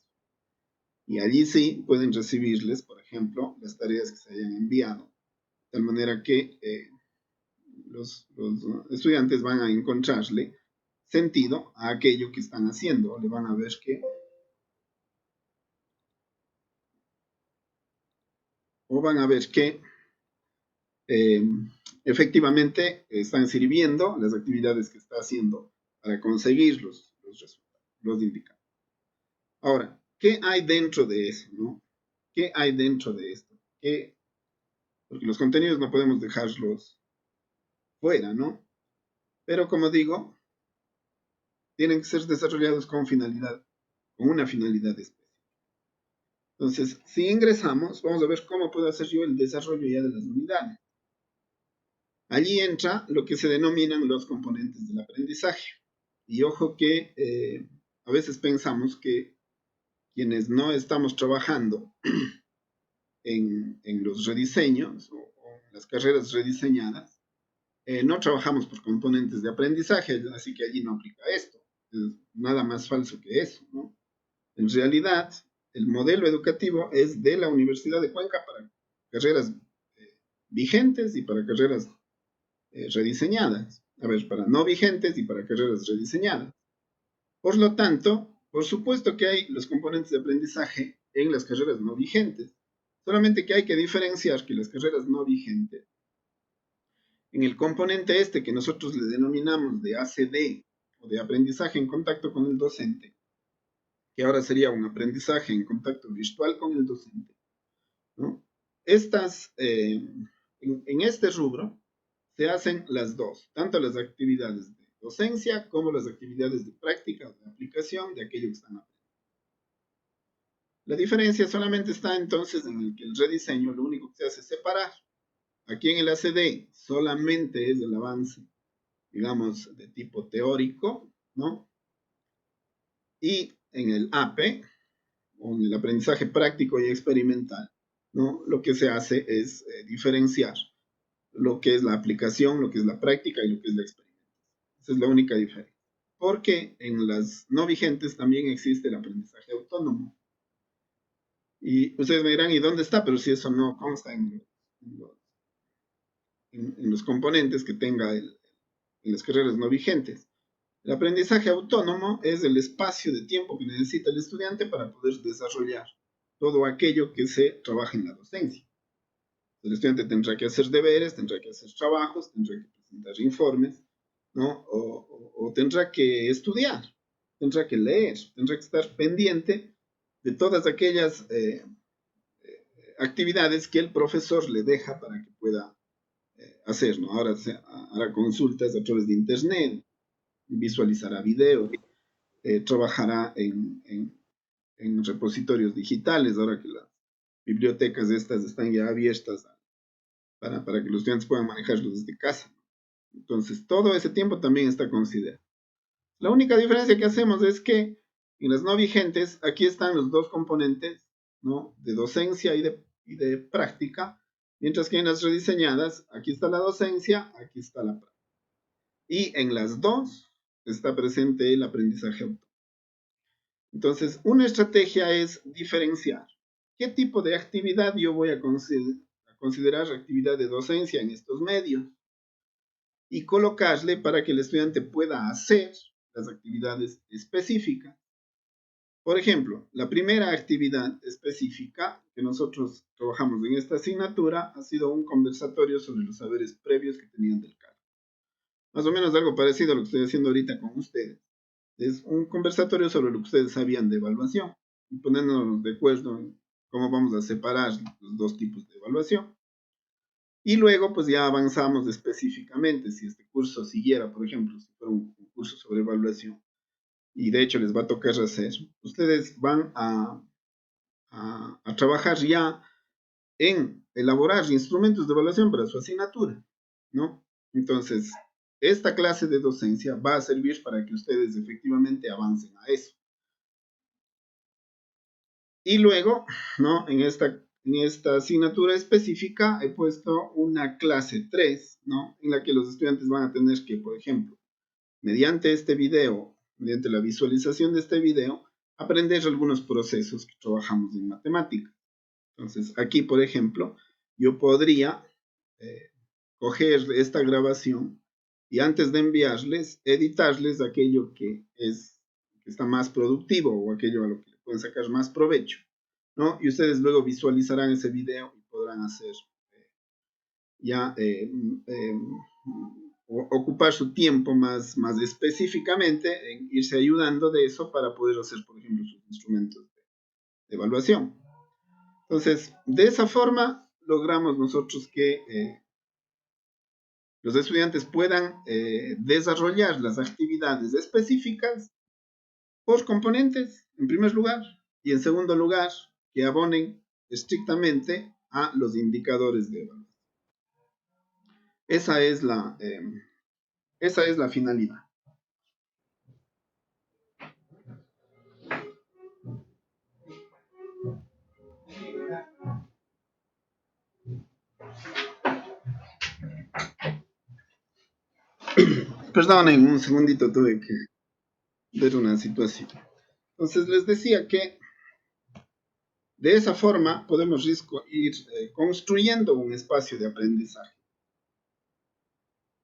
Y allí sí pueden recibirles, por ejemplo, las tareas que se hayan enviado, de tal manera que los estudiantes van a encontrarle sentido a aquello que están haciendo, le van a ver que efectivamente están sirviendo las actividades que está haciendo para conseguir los resultados, los indicadores. Ahora, ¿qué hay dentro de eso, no? ¿Qué hay dentro de esto? Porque los contenidos no podemos dejarlos fuera, ¿no? Pero como digo, tienen que ser desarrollados con una finalidad específica. Entonces, si ingresamos, vamos a ver cómo puedo hacer yo el desarrollo ya de las unidades. Allí entra lo que se denominan los componentes del aprendizaje. Y ojo que a veces pensamos que quienes no estamos trabajando en los rediseños o en las carreras rediseñadas, no trabajamos por componentes de aprendizaje, así que allí no aplica esto. Es nada más falso que eso, ¿no? En realidad, el modelo educativo es de la Universidad de Cuenca para carreras vigentes y para carreras rediseñadas. A ver, para no vigentes y para carreras rediseñadas. Por lo tanto, por supuesto que hay los componentes de aprendizaje en las carreras no vigentes. Solamente que hay que diferenciar que las carreras no vigentes, en el componente este que nosotros le denominamos de ACD o de aprendizaje en contacto con el docente, que ahora sería un aprendizaje en contacto virtual con el docente, ¿no? En este rubro se hacen las dos, tanto las actividades de docencia como las actividades de práctica o de aplicación de aquello que están aprendiendo. La diferencia solamente está entonces en el que el rediseño lo único que se hace es separar. Aquí en el ACD solamente es el avance, digamos, de tipo teórico, ¿no? Y en el AP, o en el aprendizaje práctico y experimental, ¿no? Lo que se hace es diferenciar lo que es la aplicación, lo que es la práctica y lo que es la experimentación. Esa es la única diferencia. Porque en las no vigentes también existe el aprendizaje autónomo. Y ustedes me dirán, ¿y dónde está? Pero si eso no consta en los componentes que tenga en las carreras no vigentes. El aprendizaje autónomo es el espacio de tiempo que necesita el estudiante para poder desarrollar todo aquello que se trabaja en la docencia. El estudiante tendrá que hacer deberes, tendrá que hacer trabajos, tendrá que presentar informes, ¿no? O tendrá que estudiar, tendrá que leer, tendrá que estar pendiente de todas aquellas actividades que el profesor le deja para que pueda hacer, ¿no? Ahora hará consultas a través de internet, visualizará videos, trabajará en repositorios digitales, ahora que las bibliotecas estas están ya abiertas para que los estudiantes puedan manejarlos desde casa. Entonces, todo ese tiempo también está considerado. La única diferencia que hacemos es que en las no vigentes, aquí están los dos componentes, ¿no? De docencia y de práctica, mientras que en las rediseñadas, aquí está la docencia, aquí está la práctica. Y en las dos está presente el aprendizaje autónomo. Entonces, una estrategia es diferenciar qué tipo de actividad yo voy a considerar actividad de docencia en estos medios y colocarle para que el estudiante pueda hacer las actividades específicas. Por ejemplo, la primera actividad específica que nosotros trabajamos en esta asignatura ha sido un conversatorio sobre los saberes previos que tenían del cálculo. Más o menos algo parecido a lo que estoy haciendo ahorita con ustedes. Es un conversatorio sobre lo que ustedes sabían de evaluación y poniéndonos de acuerdo en cómo vamos a separar los dos tipos de evaluación. Y luego, pues ya avanzamos específicamente. Si este curso siguiera, por ejemplo, si fuera un curso sobre evaluación, y de hecho les va a tocar hacer, ustedes van a trabajar ya en elaborar instrumentos de evaluación para su asignatura, ¿no? Entonces, esta clase de docencia va a servir para que ustedes efectivamente avancen a eso. Y luego, ¿no? En esta asignatura específica he puesto una clase 3, ¿no? En la que los estudiantes van a tener que, por ejemplo, mediante este video, mediante la visualización de este video, aprender algunos procesos que trabajamos en matemática. Entonces, aquí, por ejemplo, yo podría coger esta grabación y antes de enviarles, editarles aquello que está más productivo o aquello a lo que le pueden sacar más provecho, ¿no? Y ustedes luego visualizarán ese video y podrán hacer ocupar su tiempo más específicamente en irse ayudando de eso para poder hacer, por ejemplo, sus instrumentos de evaluación. Entonces, de esa forma logramos nosotros que los estudiantes puedan desarrollar las actividades específicas por componentes, en primer lugar, y en segundo lugar, que abonen estrictamente a los indicadores de evaluación. Esa es la finalidad. Perdonen, un segundito, tuve que ver una situación. Entonces les decía que de esa forma podemos ir construyendo un espacio de aprendizaje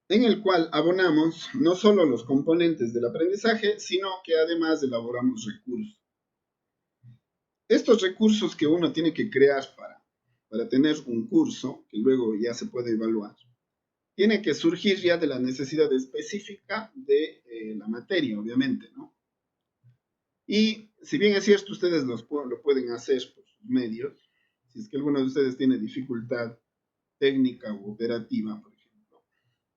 en el cual abonamos no solo los componentes del aprendizaje, sino que además elaboramos recursos. Estos recursos que uno tiene que crear para tener un curso, que luego ya se puede evaluar, tiene que surgir ya de la necesidad específica de la materia, obviamente, ¿no? Y si bien es cierto, ustedes lo pueden hacer por sus medios, si es que alguno de ustedes tiene dificultad técnica u operativa, por ejemplo,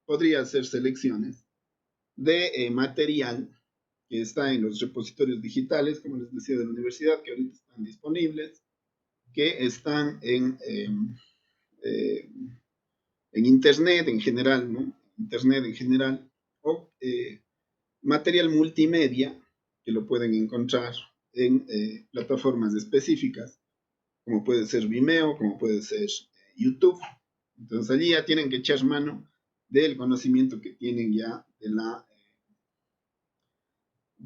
podría hacer selecciones de material que está en los repositorios digitales, como les decía, de la universidad, que ahorita están disponibles, que están en Internet en general, ¿no? Internet en general, o material multimedia, que lo pueden encontrar en plataformas específicas, como puede ser Vimeo, como puede ser YouTube. Entonces allí ya tienen que echar mano del conocimiento que tienen ya de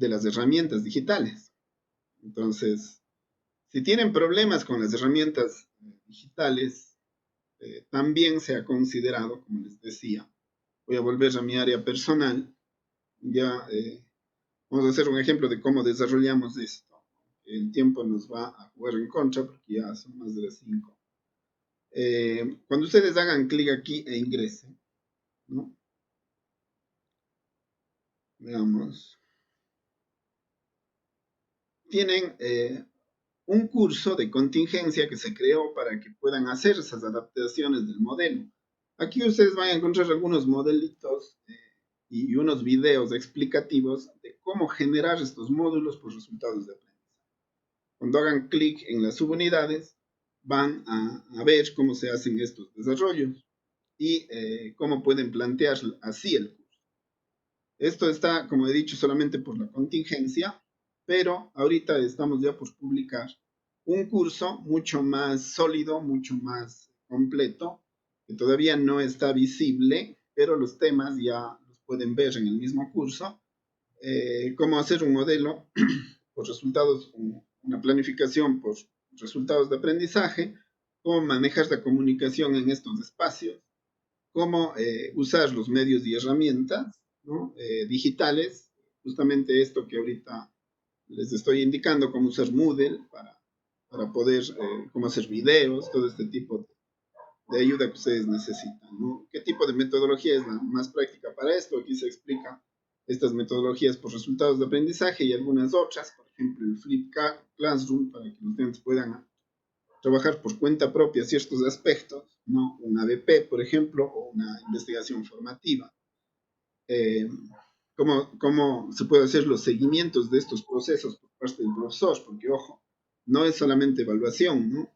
las herramientas digitales. Entonces, si tienen problemas con las herramientas digitales, también se ha considerado, como les decía, voy a volver a mi área personal, ya vamos a hacer un ejemplo de cómo desarrollamos esto. El tiempo nos va a jugar en contra porque ya son más de las 5. Cuando ustedes hagan clic aquí e ingresen, ¿no? Veamos. Tienen un curso de contingencia que se creó para que puedan hacer esas adaptaciones del modelo. Aquí ustedes van a encontrar algunos modelitos y unos videos explicativos de cómo generar estos módulos por resultados de aprendizaje. Cuando hagan clic en las subunidades, van a ver cómo se hacen estos desarrollos y cómo pueden plantear así el curso. Esto está, como he dicho, solamente por la contingencia, pero ahorita estamos ya por publicar un curso mucho más sólido, mucho más completo, que todavía no está visible, pero los temas ya los pueden ver en el mismo curso. Cómo hacer un modelo por resultados, una planificación por resultados de aprendizaje, cómo manejar la comunicación en estos espacios, cómo usar los medios y herramientas, ¿no? Digitales, justamente esto que ahorita les estoy indicando, cómo usar Moodle para poder, cómo hacer videos, todo este tipo de ayuda que ustedes necesitan, ¿no? ¿Qué tipo de metodología es la más práctica para esto? Aquí se explica estas metodologías por resultados de aprendizaje y algunas otras, por ejemplo el Flip Classroom, para que los estudiantes puedan trabajar por cuenta propia ciertos aspectos, ¿no? Una ABP, por ejemplo, o una investigación formativa. Cómo se puede hacer los seguimientos de estos procesos por parte del profesor, porque, ojo, no es solamente evaluación, ¿no?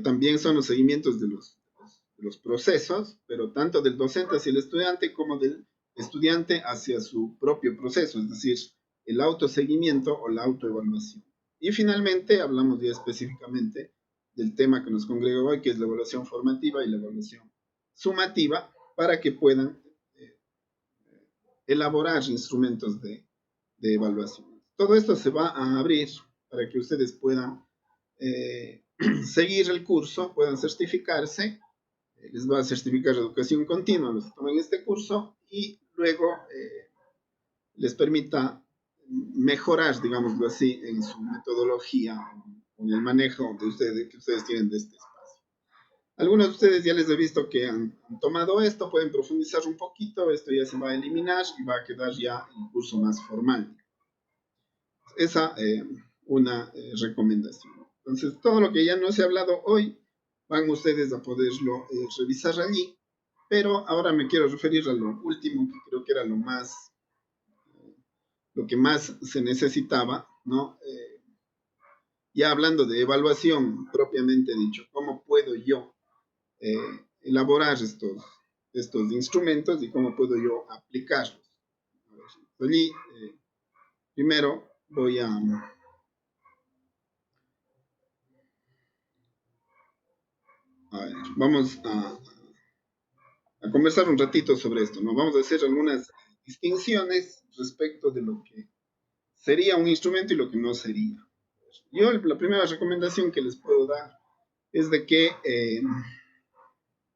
También son los seguimientos de los procesos, pero tanto del docente hacia el estudiante como del estudiante hacia su propio proceso, es decir, el autoseguimiento o la autoevaluación. Y finalmente hablamos ya específicamente del tema que nos congrega hoy, que es la evaluación formativa y la evaluación sumativa, para que puedan elaborar instrumentos de evaluación. Todo esto se va a abrir para que ustedes puedan seguir el curso, puedan certificarse. Les va a certificar educación continua los que tomen este curso y luego les permita mejorar, digámoslo así, en su metodología, en el manejo de ustedes, que ustedes tienen de este espacio. Algunos de ustedes ya les he visto que han tomado esto, pueden profundizar un poquito, esto ya se va a eliminar y va a quedar ya el curso más formal. Esa una recomendación. Entonces, todo lo que ya no se ha hablado hoy, van ustedes a poderlo revisar allí, pero ahora me quiero referir a lo último, que creo que era lo que más se necesitaba, ¿no? Ya hablando de evaluación propiamente dicho, ¿cómo puedo yo elaborar estos instrumentos y cómo puedo yo aplicarlos? Allí, primero voy a ver, vamos a conversar un ratito sobre esto, ¿no? Vamos a hacer algunas distinciones respecto de lo que sería un instrumento y lo que no sería. Yo la primera recomendación que les puedo dar es de que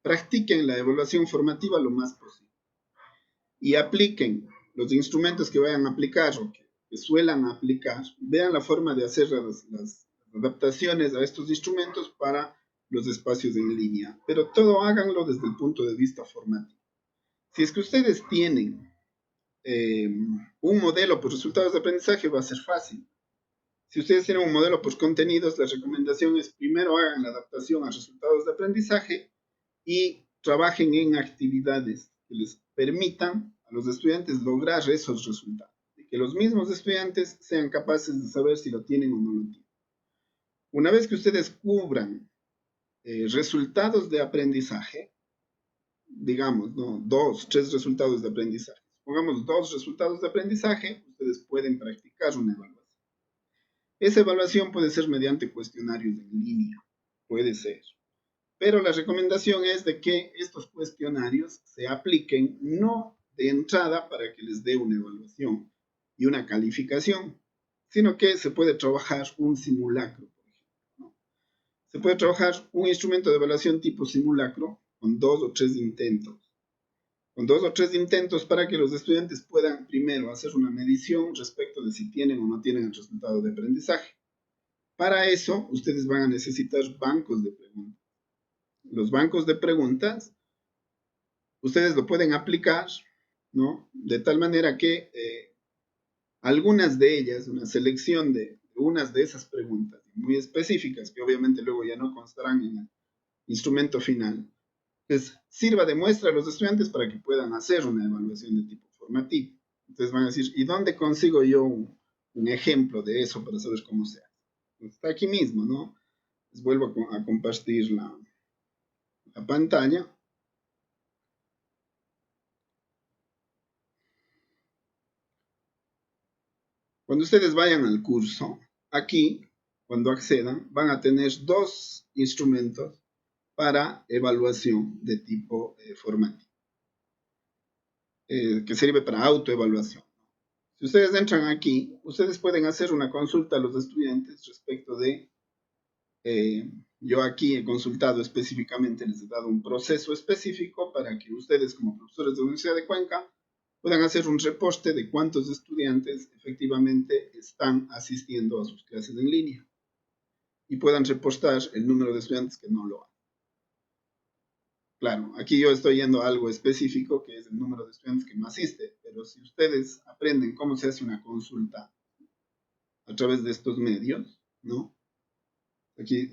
practiquen la evaluación formativa lo más posible y apliquen los instrumentos que vayan a aplicar o que suelan aplicar, vean la forma de hacer las adaptaciones a estos instrumentos para los espacios en línea, pero todo háganlo desde el punto de vista formativo. Si es que ustedes tienen un modelo por resultados de aprendizaje, va a ser fácil. Si ustedes tienen un modelo por contenidos, la recomendación es primero hagan la adaptación a resultados de aprendizaje y trabajen en actividades que les permitan a los estudiantes lograr esos resultados. Y que los mismos estudiantes sean capaces de saber si lo tienen o no lo tienen. Una vez que ustedes cubran resultados de aprendizaje, digamos, ¿no? 2, 3 resultados de aprendizaje. Pongamos 2 resultados de aprendizaje, ustedes pueden practicar una evaluación. Esa evaluación puede ser mediante cuestionarios en línea, puede ser. Pero la recomendación es de que estos cuestionarios se apliquen no de entrada para que les dé una evaluación y una calificación, sino que se puede trabajar un simulacro, por ejemplo, ¿no? Se puede trabajar un instrumento de evaluación tipo simulacro con 2 o 3 intentos. Con 2 o 3 intentos para que los estudiantes puedan primero hacer una medición respecto de si tienen o no tienen el resultado de aprendizaje. Para eso, ustedes van a necesitar bancos de preguntas. Los bancos de preguntas, ustedes lo pueden aplicar, ¿no? De tal manera que algunas de ellas, una selección de unas de esas preguntas muy específicas, que obviamente luego ya no constarán en el instrumento final, pues sirva de muestra a los estudiantes para que puedan hacer una evaluación de tipo formativo. Entonces van a decir, ¿y dónde consigo yo un ejemplo de eso para saber cómo se hace? Pues está aquí mismo, ¿no? Les vuelvo a compartir la pantalla. Cuando ustedes vayan al curso, aquí, cuando accedan, van a tener 2 instrumentos para evaluación de tipo formativo, que sirve para autoevaluación. Si ustedes entran aquí, ustedes pueden hacer una consulta a los estudiantes respecto de, yo aquí he consultado específicamente, les he dado un proceso específico para que ustedes como profesores de la Universidad de Cuenca puedan hacer un reporte de cuántos estudiantes efectivamente están asistiendo a sus clases en línea y puedan reportar el número de estudiantes que no lo hacen. Claro, aquí yo estoy yendo a algo específico que es el número de estudiantes que no asiste, pero si ustedes aprenden cómo se hace una consulta a través de estos medios, ¿no? Aquí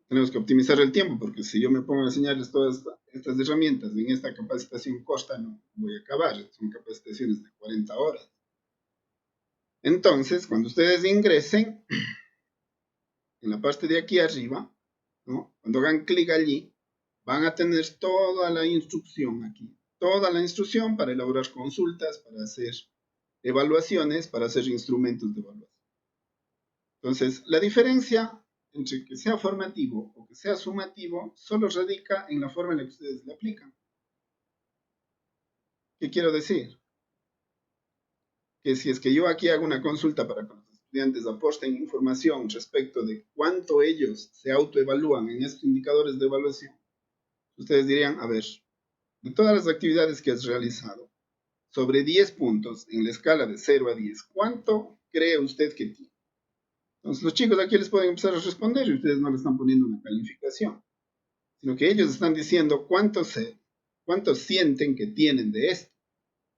tenemos que optimizar el tiempo, porque si yo me pongo a enseñarles todas estas herramientas en esta capacitación corta, no voy a acabar. Son capacitaciones de 40 horas. Entonces, cuando ustedes ingresen, en la parte de aquí arriba, ¿no? Cuando hagan clic allí, van a tener toda la instrucción aquí. toda la instrucción para elaborar consultas, para hacer evaluaciones, para hacer instrumentos de evaluación. Entonces, la diferencia entre que sea formativo o que sea sumativo solo radica en la forma en la que ustedes le aplican. ¿Qué quiero decir? Que si es que yo aquí hago una consulta para que los estudiantes aporten información respecto de cuánto ellos se autoevalúan en estos indicadores de evaluación, ustedes dirían, a ver, de todas las actividades que has realizado, sobre 10 puntos en la escala de 0 a 10, ¿cuánto cree usted que tiene? Entonces los chicos aquí les pueden empezar a responder y ustedes no le están poniendo una calificación, sino que ellos están diciendo cuánto sienten que tienen de esto.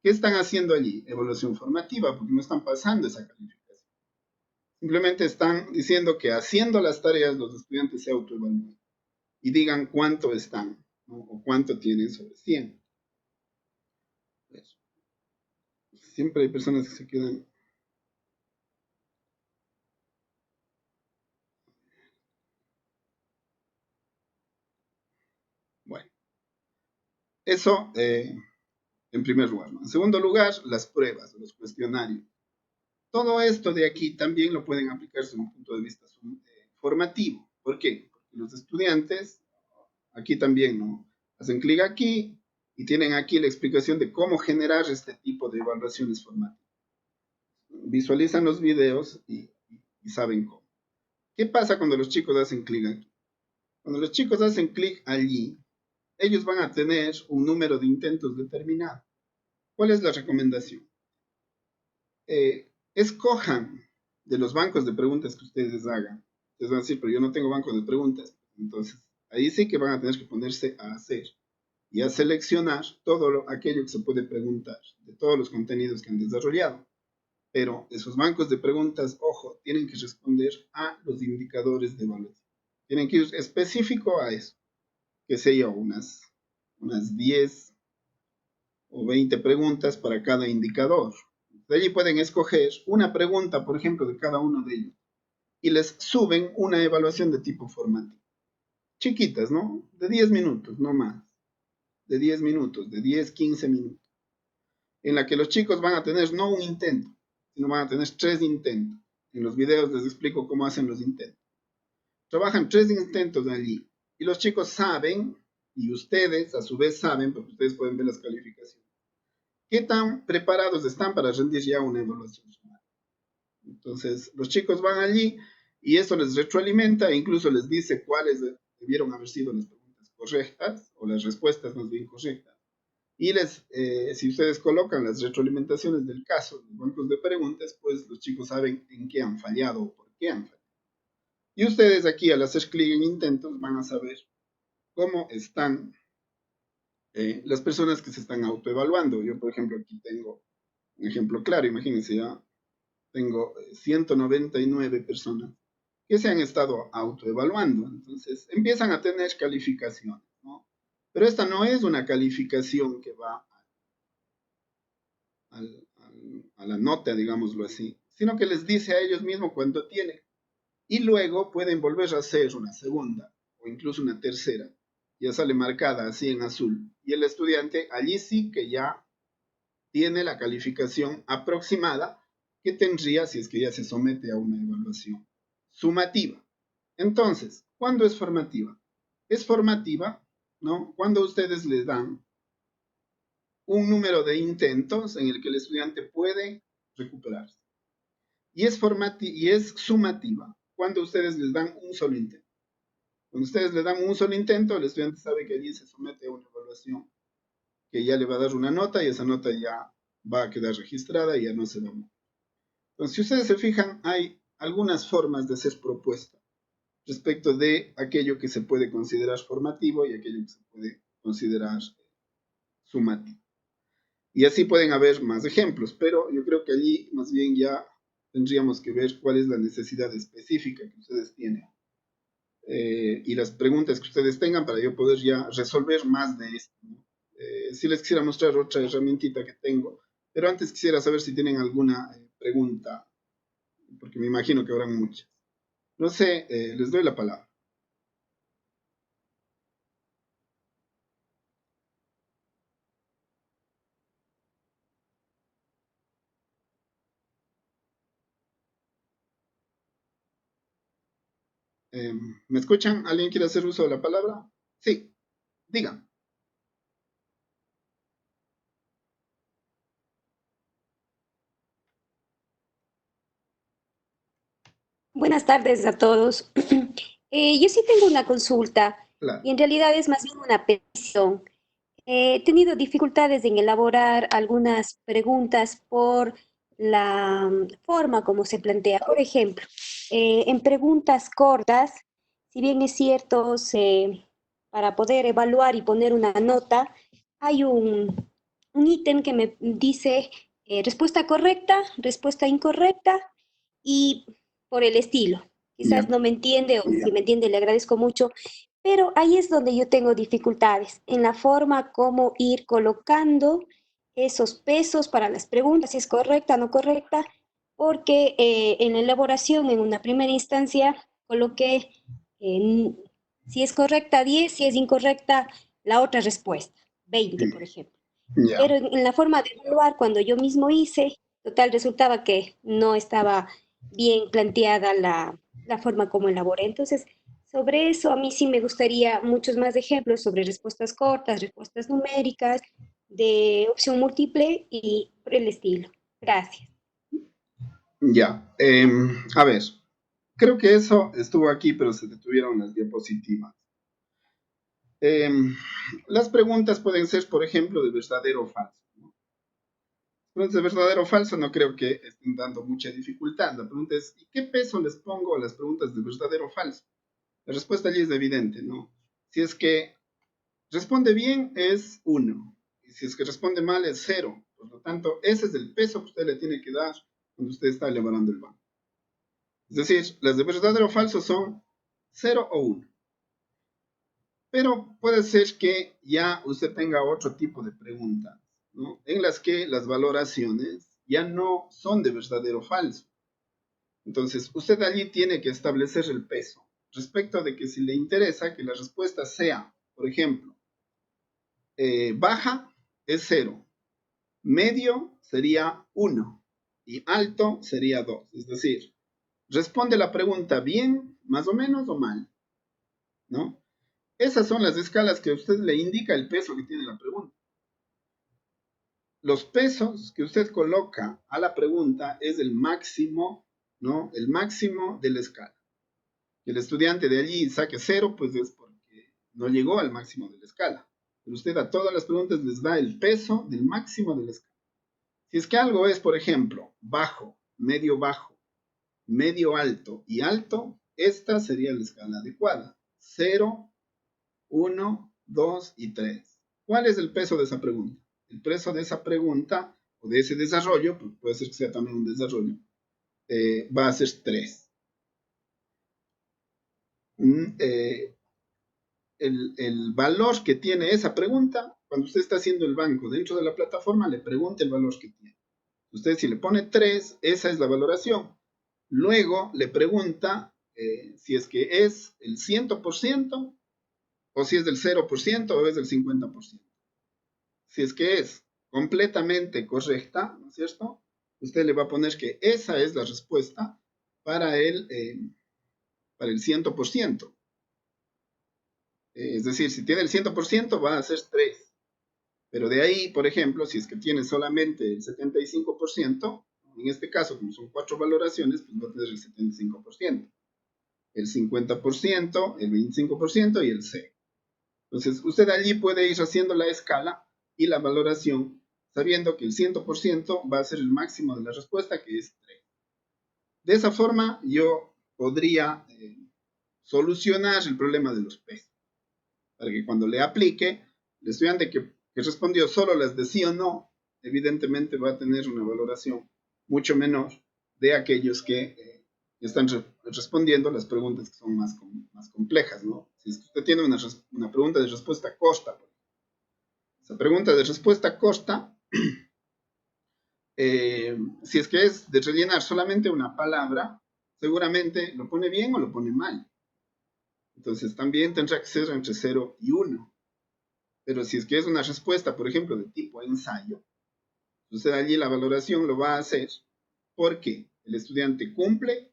¿Qué están haciendo allí? Evaluación formativa, porque no están pasando esa calificación. Simplemente están diciendo que haciendo las tareas los estudiantes se autoevalúen y digan cuánto están, ¿no? O cuánto tienen sobre 100. Pues, siempre hay personas que se quedan. Bueno, eso en primer lugar, ¿no? En segundo lugar, las pruebas, los cuestionarios. Todo esto de aquí también lo pueden aplicar desde un punto de vista formativo. ¿Por qué? Porque los estudiantes, aquí también, ¿no? Hacen clic aquí y tienen aquí la explicación de cómo generar este tipo de evaluaciones formativas. Visualizan los videos y saben cómo. ¿Qué pasa cuando los chicos hacen clic aquí? Cuando los chicos hacen clic allí, ellos van a tener un número de intentos determinado. ¿Cuál es la recomendación? Escojan de los bancos de preguntas que ustedes hagan. Ustedes van a decir, pero yo no tengo banco de preguntas. Entonces, ahí sí que van a tener que ponerse a hacer y a seleccionar todo aquello que se puede preguntar de todos los contenidos que han desarrollado. Pero esos bancos de preguntas, ojo, tienen que responder a los indicadores de evaluación. Tienen que ir específico a eso. Que sé yo, unas 10 o 20 preguntas para cada indicador. De allí pueden escoger una pregunta, por ejemplo, de cada uno de ellos. Y les suben una evaluación de tipo formativo. Chiquitas, ¿no? De 10 minutos, no más. De 10 minutos, de 10, 15 minutos. En la que los chicos van a tener no un intento, sino van a tener 3 intentos. En los videos les explico cómo hacen los intentos. Trabajan 3 intentos allí. Y los chicos saben, y ustedes a su vez saben, porque ustedes pueden ver las calificaciones, qué tan preparados están para rendir ya una evaluación sumaria. Entonces, los chicos van allí y eso les retroalimenta e incluso les dice cuáles debieron haber sido las preguntas correctas o las respuestas más bien correctas. Y si ustedes colocan las retroalimentaciones del caso, los bancos de preguntas, pues los chicos saben en qué han fallado o por qué han fallado. Y ustedes aquí al hacer clic en intentos van a saber cómo están las personas que se están autoevaluando. Yo, por ejemplo, aquí tengo un ejemplo claro. Imagínense, ya tengo 199 personas que se han estado autoevaluando. Entonces, empiezan a tener calificaciones, ¿no? Pero esta no es una calificación que va a la nota, digámoslo así, sino que les dice a ellos mismos cuánto tienen. Y luego pueden volver a hacer una segunda o incluso una tercera. Ya sale marcada así en azul. Y el estudiante allí sí que ya tiene la calificación aproximada que tendría si es que ya se somete a una evaluación sumativa. Entonces, ¿cuándo es formativa? Es formativa, ¿no? Cuando ustedes les dan un número de intentos en el que el estudiante puede recuperarse. Y es sumativa cuando ustedes les dan un solo intento. Cuando ustedes le dan un solo intento, el estudiante sabe que allí se somete a una evaluación que ya le va a dar una nota y esa nota ya va a quedar registrada y ya no se va a mover. Entonces, si ustedes se fijan, hay algunas formas de hacer propuesta respecto de aquello que se puede considerar formativo y aquello que se puede considerar sumativo. Y así pueden haber más ejemplos, pero yo creo que allí más bien ya tendríamos que ver cuál es la necesidad específica que ustedes tienen y las preguntas que ustedes tengan para yo poder ya resolver más de esto, ¿no? Si les quisiera mostrar otra herramientita que tengo, pero antes quisiera saber si tienen alguna pregunta, porque me imagino que habrán muchas. No sé, les doy la palabra. ¿Me escuchan? ¿Alguien quiere hacer uso de la palabra? Sí, digan. Buenas tardes a todos. Yo sí tengo una consulta Claro. y en realidad es más bien una petición. He tenido dificultades en elaborar algunas preguntas por la forma como se plantea. Por ejemplo, en preguntas cortas, si bien es cierto, para poder evaluar y poner una nota, hay un ítem que me dice respuesta correcta, respuesta incorrecta y por el estilo. Quizás Ya. no me entiende o si me entiende le agradezco mucho, pero ahí es donde yo tengo dificultades en la forma como ir colocando esos pesos para las preguntas, si es correcta o no correcta, porque en la elaboración, en una primera instancia, coloqué si es correcta 10, si es incorrecta la otra respuesta, 20, por ejemplo. Ya. Pero en la forma de evaluar, cuando yo mismo hice, total, resultaba que no estaba bien planteada la forma como elaboré. Entonces, sobre eso a mí sí me gustaría muchos más ejemplos sobre respuestas cortas, respuestas numéricas, de opción múltiple y por el estilo. Gracias. Ya. A ver, creo que eso estuvo aquí, pero se detuvieron las diapositivas. Las preguntas pueden ser, por ejemplo, de verdadero o falso, ¿no? Preguntas de verdadero o falso no creo que estén dando mucha dificultad. La pregunta es, ¿y qué peso les pongo a las preguntas de verdadero o falso? La respuesta allí es evidente, ¿no? Si es que responde bien es 1, y si es que responde mal es 0. Por lo tanto, ese es el peso que usted le tiene que dar cuando usted está elaborando el banco. Es decir, las de verdadero o falso son 0 o 1. Pero puede ser que ya usted tenga otro tipo de preguntas, ¿no? En las que las valoraciones ya no son de verdadero o falso. Entonces, usted allí tiene que establecer el peso respecto de que si le interesa que la respuesta sea, por ejemplo, baja es 0, medio sería 1 y alto sería 2. Es decir, responde la pregunta bien, más o menos o mal, ¿no? Esas son las escalas que a usted le indica el peso que tiene la pregunta. Los pesos que usted coloca a la pregunta es el máximo, ¿no? El máximo de la escala. Que el estudiante de allí saque 0, pues es porque no llegó al máximo de la escala. Pero usted a todas las preguntas les da el peso del máximo de la escala. Si es que algo es, por ejemplo, bajo, medio alto y alto, esta sería la escala adecuada. 0, 1, 2 y 3. ¿Cuál es el peso de esa pregunta? El peso de esa pregunta o de ese desarrollo, pues puede ser que sea también un desarrollo, va a ser 3. El valor que tiene esa pregunta, cuando usted está haciendo el banco dentro de la plataforma, le pregunta el valor que tiene. Usted si le pone 3, esa es la valoración. Luego le pregunta si es que es el 100% o si es del 0% o es del 50%. Si es que es completamente correcta, ¿no es cierto? Usted le va a poner que esa es la respuesta para el 100%. Es decir, si tiene el 100% va a ser 3. Pero de ahí, por ejemplo, si es que tiene solamente el 75%, en este caso, como son 4 valoraciones, pues va a tener el 75%, el 50%, el 25% y el 0. Entonces, usted allí puede ir haciendo la escala y la valoración, sabiendo que el 100% va a ser el máximo de la respuesta, que es 3. De esa forma, yo podría solucionar el problema de los pesos, para que cuando le aplique, el estudiante que respondió solo las de sí o no, evidentemente va a tener una valoración mucho menor de aquellos que están respondiendo las preguntas que son más complejas, ¿no? Si usted tiene una pregunta de respuesta corta, esa pregunta de respuesta corta, si es que es de rellenar solamente una palabra, seguramente lo pone bien o lo pone mal. Entonces también tendrá que ser entre 0 y 1. Pero si es que es una respuesta, por ejemplo, de tipo ensayo, usted allí la valoración lo va a hacer porque el estudiante cumple,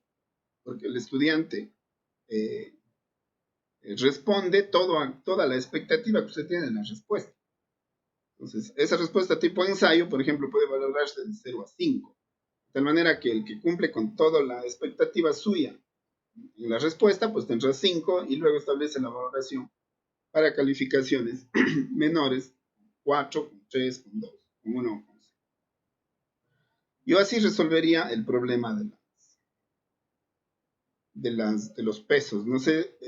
porque el estudiante responde toda la expectativa que usted tiene en la respuesta. Entonces, esa respuesta tipo ensayo, por ejemplo, puede valorarse de 0 a 5. De tal manera que el que cumple con toda la expectativa suya en la respuesta, pues tendrá 5 y luego establece la valoración para calificaciones menores, 4, 3, 2, 1. Yo así resolvería el problema de los pesos. No sé,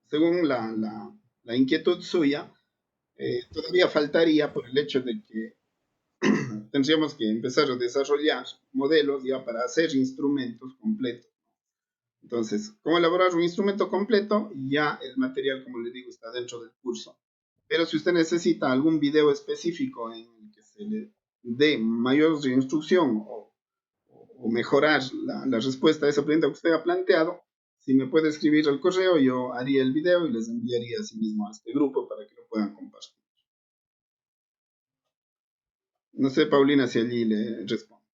según la inquietud suya, todavía faltaría por el hecho de que tendríamos que empezar a desarrollar modelos ya para hacer instrumentos completos. Entonces, ¿cómo elaborar un instrumento completo? Ya el material, como les digo, está dentro del curso. Pero si usted necesita algún video específico en el que se le dé mayor instrucción o mejorar la respuesta a esa pregunta que usted ha planteado, si me puede escribir al correo, yo haría el video y les enviaría a sí mismo a este grupo para que lo puedan compartir. No sé, Paulina, si allí le respondo.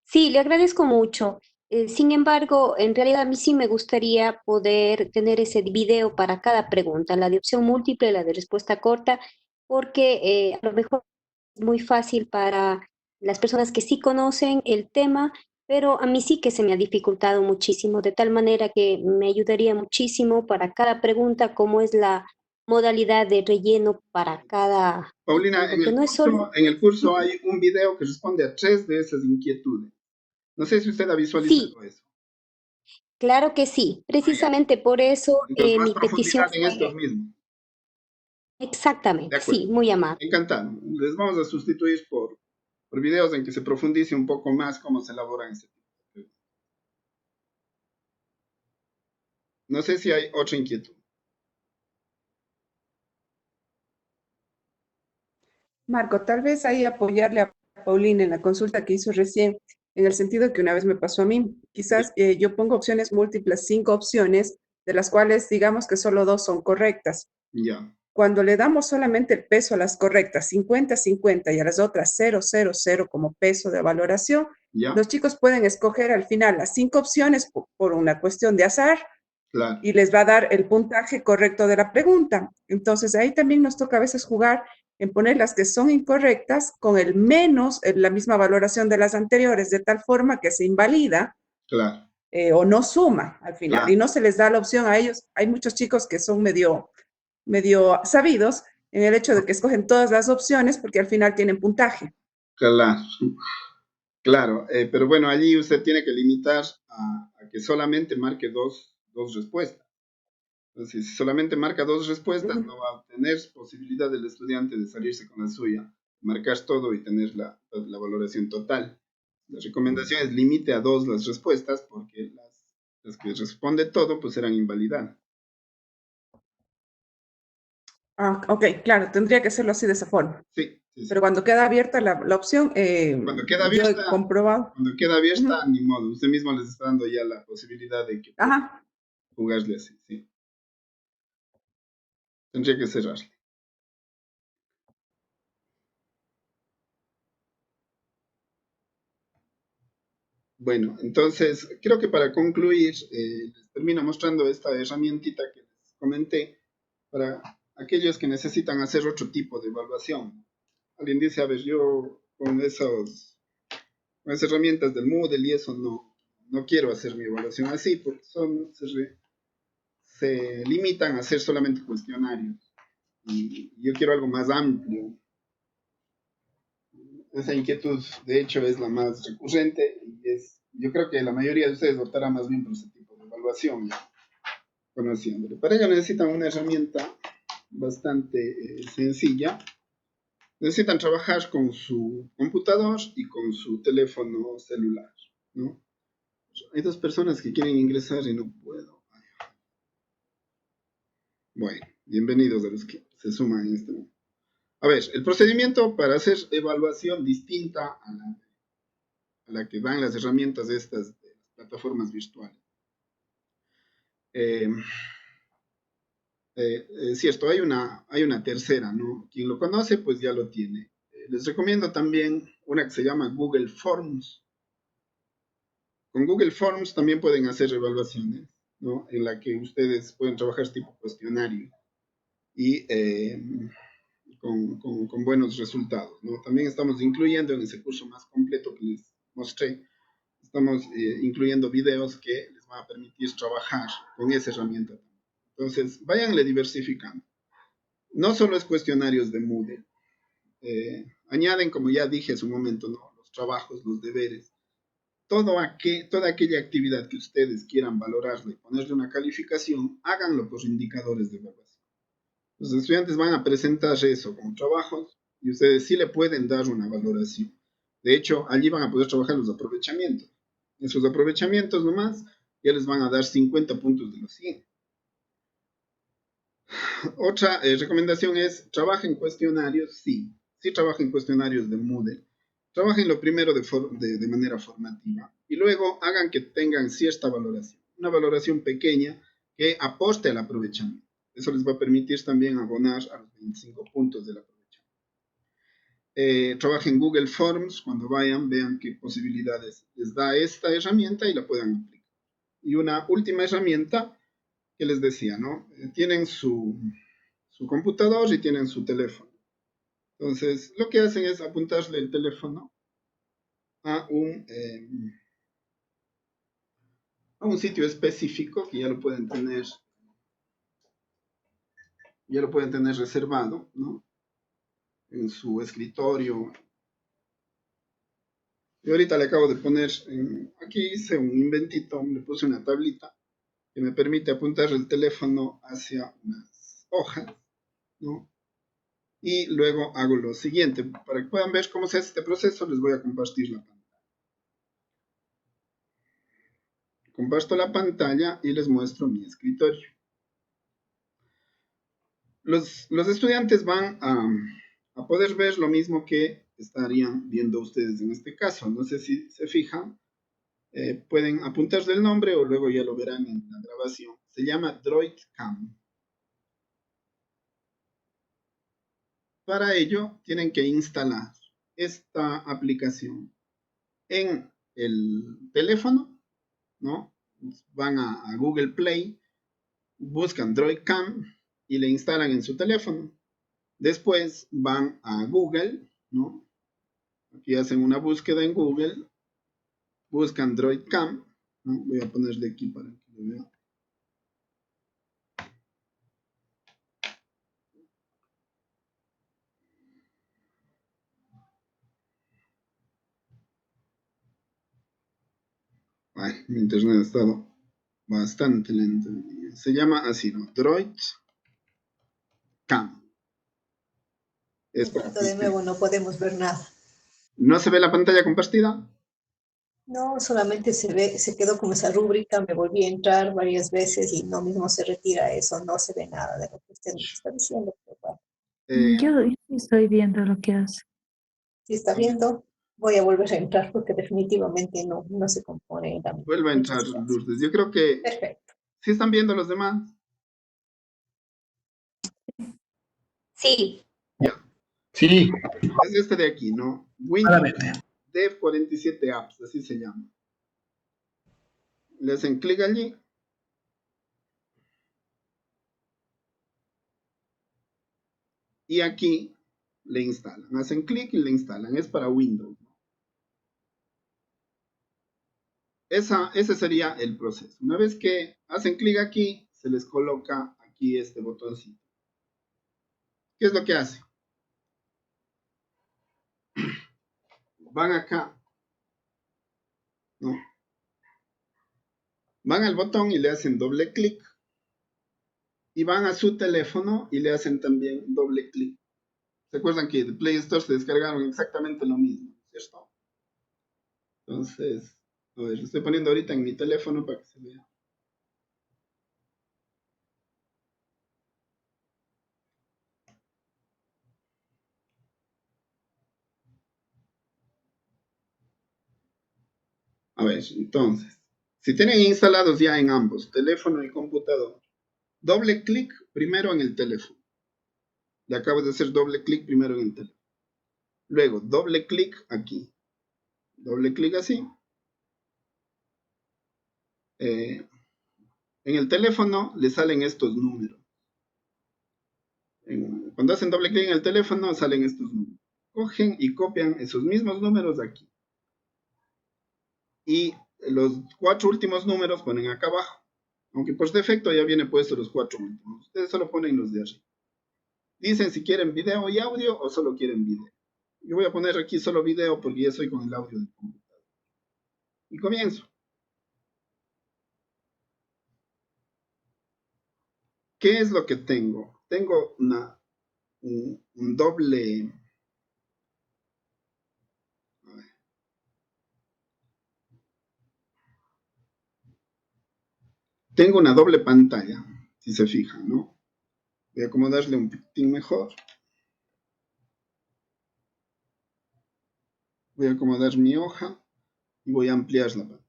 Sí, le agradezco mucho. Sin embargo, en realidad a mí sí me gustaría poder tener ese video para cada pregunta, la de opción múltiple, la de respuesta corta, porque a lo mejor es muy fácil para las personas que sí conocen el tema, pero a mí sí que se me ha dificultado muchísimo, de tal manera que me ayudaría muchísimo para cada pregunta, cómo es la modalidad de relleno para cada Paulina, ítem, porque no es solo... en el curso hay un video que responde a 3 de esas inquietudes. No sé si usted ha visualizado Sí, eso. claro que sí. Precisamente por eso Entonces, más mi petición profundidad en estos fue mismos. De exactamente, acuerdo. sí, muy amable. Encantado. Les vamos a sustituir por videos en que se profundice un poco más cómo se elaboran este tipo de preguntas. No sé si hay otra inquietud. Marco, tal vez ahí apoyarle a Paulina en la consulta que hizo recién, en el sentido que una vez me pasó a mí. Quizás yo pongo opciones múltiples, 5 opciones, de las cuales digamos que solo 2 son correctas. Ya. Cuando le damos solamente el peso a las correctas, 50-50, y a las otras 0-0-0 como peso de valoración, Ya. los chicos pueden escoger al final las 5 opciones por una cuestión de azar, Claro. y les va a dar el puntaje correcto de la pregunta. Entonces, ahí también nos toca a veces jugar en poner las que son incorrectas con el menos, la misma valoración de las anteriores, de tal forma que se invalida. Claro. O no suma al final, Claro. y no se les da la opción a ellos. Hay muchos chicos que son medio sabidos en el hecho de que escogen todas las opciones porque al final tienen puntaje. Claro. Claro, pero bueno, allí usted tiene que limitar a que solamente marque dos respuestas. Entonces, si solamente marca 2 respuestas, no va a tener posibilidad del estudiante de salirse con la suya, marcar todo y tener la valoración total. La recomendación es limite a 2 las respuestas, porque las que responde todo, pues serán invalidadas. Ok, claro, tendría que hacerlo así de esa forma. Sí, sí. Pero cuando queda abierta la opción, cuando queda yo abierta, he comprobado. Cuando queda abierta, ni modo. Usted mismo les está dando ya la posibilidad de que jugarle así, sí. Tendría que cerrarle. Bueno, entonces, creo que para concluir, les termino mostrando esta herramientita que les comenté para aquellos que necesitan hacer otro tipo de evaluación. Alguien dice, a ver, yo con esas herramientas del Moodle y eso no quiero hacer mi evaluación así, porque se limitan a hacer solamente cuestionarios. Y yo quiero algo más amplio. Esa inquietud, de hecho, es la más recurrente y yo creo que la mayoría de ustedes optará más bien por ese tipo de evaluación, ya conociéndolo. Para ello necesitan una herramienta bastante sencilla. Necesitan trabajar con su computador y con su teléfono celular, ¿no? Hay 2 personas que quieren ingresar y no puedo. Bueno, bienvenidos a los que se suman en este momento. A ver, el procedimiento para hacer evaluación distinta a la que dan las herramientas estas de las plataformas virtuales. Es cierto, hay una tercera, ¿no? Quien lo conoce, pues ya lo tiene. Les recomiendo también una que se llama Google Forms. con Google Forms también pueden hacer evaluaciones, ¿no? En la que ustedes pueden trabajar tipo cuestionario y con buenos resultados, ¿no? También estamos incluyendo en ese curso más completo que les mostré, estamos incluyendo videos que les van a permitir trabajar con esa herramienta. Entonces, váyanle diversificando. No solo es cuestionarios de Moodle. Añaden, como ya dije hace un momento, ¿no? Los trabajos, los deberes. Toda aquella actividad que ustedes quieran valorarle y ponerle una calificación, háganlo por indicadores de evaluación. Los estudiantes van a presentar eso como trabajos y ustedes sí le pueden dar una valoración. De hecho, allí van a poder trabajar los aprovechamientos. Esos aprovechamientos nomás ya les van a dar 50 puntos de los 100. Otra recomendación es, trabajen cuestionarios, sí trabajen cuestionarios de Moodle. Trabajen lo primero de manera formativa y luego hagan que tengan cierta valoración, una valoración pequeña que aposte al aprovechamiento. Eso les va a permitir también abonar a los 25 puntos del aprovechamiento. Trabajen Google Forms, cuando vayan, vean qué posibilidades les da esta herramienta y la puedan aplicar. Y una última herramienta que les decía, ¿no? Tienen su computador y tienen su teléfono. Entonces, lo que hacen es apuntarle el teléfono a un sitio específico que ya lo pueden tener reservado, ¿no? En su escritorio. Y ahorita le acabo de poner, aquí hice un inventito, le puse una tablita que me permite apuntar el teléfono hacia unas hojas, ¿no? Y luego hago lo siguiente, para que puedan ver cómo se hace este proceso, les voy a compartir la pantalla. Comparto la pantalla y les muestro mi escritorio. Los estudiantes van a poder ver lo mismo que estarían viendo ustedes en este caso. No sé si se fijan. Pueden apuntarle el nombre o luego ya lo verán en la grabación. Se llama DroidCam. Para ello tienen que instalar esta aplicación en el teléfono, ¿no? Van a Google Play, buscan DroidCam y le instalan en su teléfono. Después van a Google, ¿no? Aquí hacen una búsqueda en Google, buscan DroidCam, ¿no? Voy a ponerle aquí para que lo vean. Ay, mi internet ha estado bastante lento. Se llama así, ¿no? DroidCam. De nuevo no podemos ver nada. ¿No se ve la pantalla compartida? No, solamente se quedó como esa rúbrica, me volví a entrar varias veces y no mismo se retira eso, no se ve nada de lo que usted nos está diciendo. Pero bueno. Yo estoy viendo lo que hace. Si está viendo, voy a volver a entrar porque definitivamente no se compone. Vuelva a entrar, Lourdes. Yo creo que... Perfecto. ¿Sí están viendo los demás? Sí. Ya. Sí. Es este de aquí, ¿no? Windows Dev 47 Apps, así se llama. Le hacen clic allí. Y aquí le instalan. Hacen clic y le instalan. Es para Windows. Ese sería el proceso. Una vez que hacen clic aquí, se les coloca aquí este botoncito. ¿Qué es lo que hace? Van acá, ¿no? Van al botón y le hacen doble clic. Y van a su teléfono y le hacen también doble clic. ¿Se acuerdan que de Play Store se descargaron exactamente lo mismo? ¿Cierto? Entonces, a ver, lo estoy poniendo ahorita en mi teléfono para que se vea. A ver, entonces, si tienen instalados ya en ambos, teléfono y computador, doble clic primero en el teléfono. Le acabo de hacer doble clic primero en el teléfono. Luego, doble clic aquí. Doble clic así. en el teléfono le salen estos números. Cuando hacen doble clic en el teléfono salen estos números. Cogen y copian esos mismos números aquí. Y los 4 últimos números ponen acá abajo. Aunque por defecto ya viene puesto los 4 últimos. Ustedes solo ponen los de arriba. Dicen si quieren video y audio o solo quieren video. Yo voy a poner aquí solo video porque ya estoy con el audio del computador. Y comienzo. ¿Qué es lo que tengo? Tengo un doble... Tengo una doble pantalla, si se fijan, ¿no? Voy a acomodarle un poquitín mejor. Voy a acomodar mi hoja y voy a ampliar la pantalla.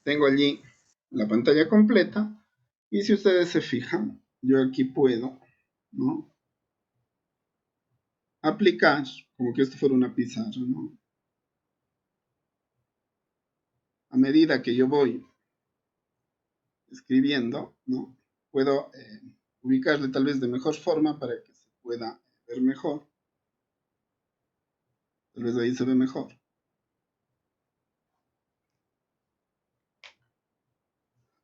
Tengo allí la pantalla completa y si ustedes se fijan, yo aquí puedo, ¿no?, aplicar como que esto fuera una pizarra, ¿no? A medida que yo voy escribiendo, ¿no?, puedo ubicarle tal vez de mejor forma para que se pueda ver mejor. Tal vez ahí se ve mejor.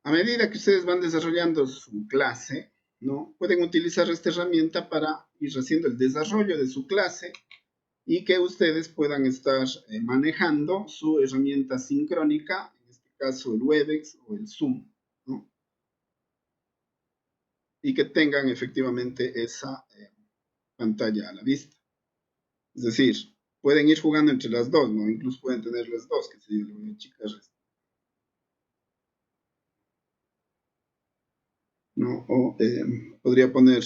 A medida que ustedes van desarrollando su clase, ¿no?, pueden utilizar esta herramienta para ir haciendo el desarrollo de su clase y que ustedes puedan estar manejando su herramienta sincrónica, en este caso el Webex o el Zoom, ¿no?, y que tengan efectivamente esa pantalla a la vista. Es decir, pueden ir jugando entre las dos, ¿no? Incluso pueden tener las dos, que se yo le voy a achicar esto, ¿no? O podría poner,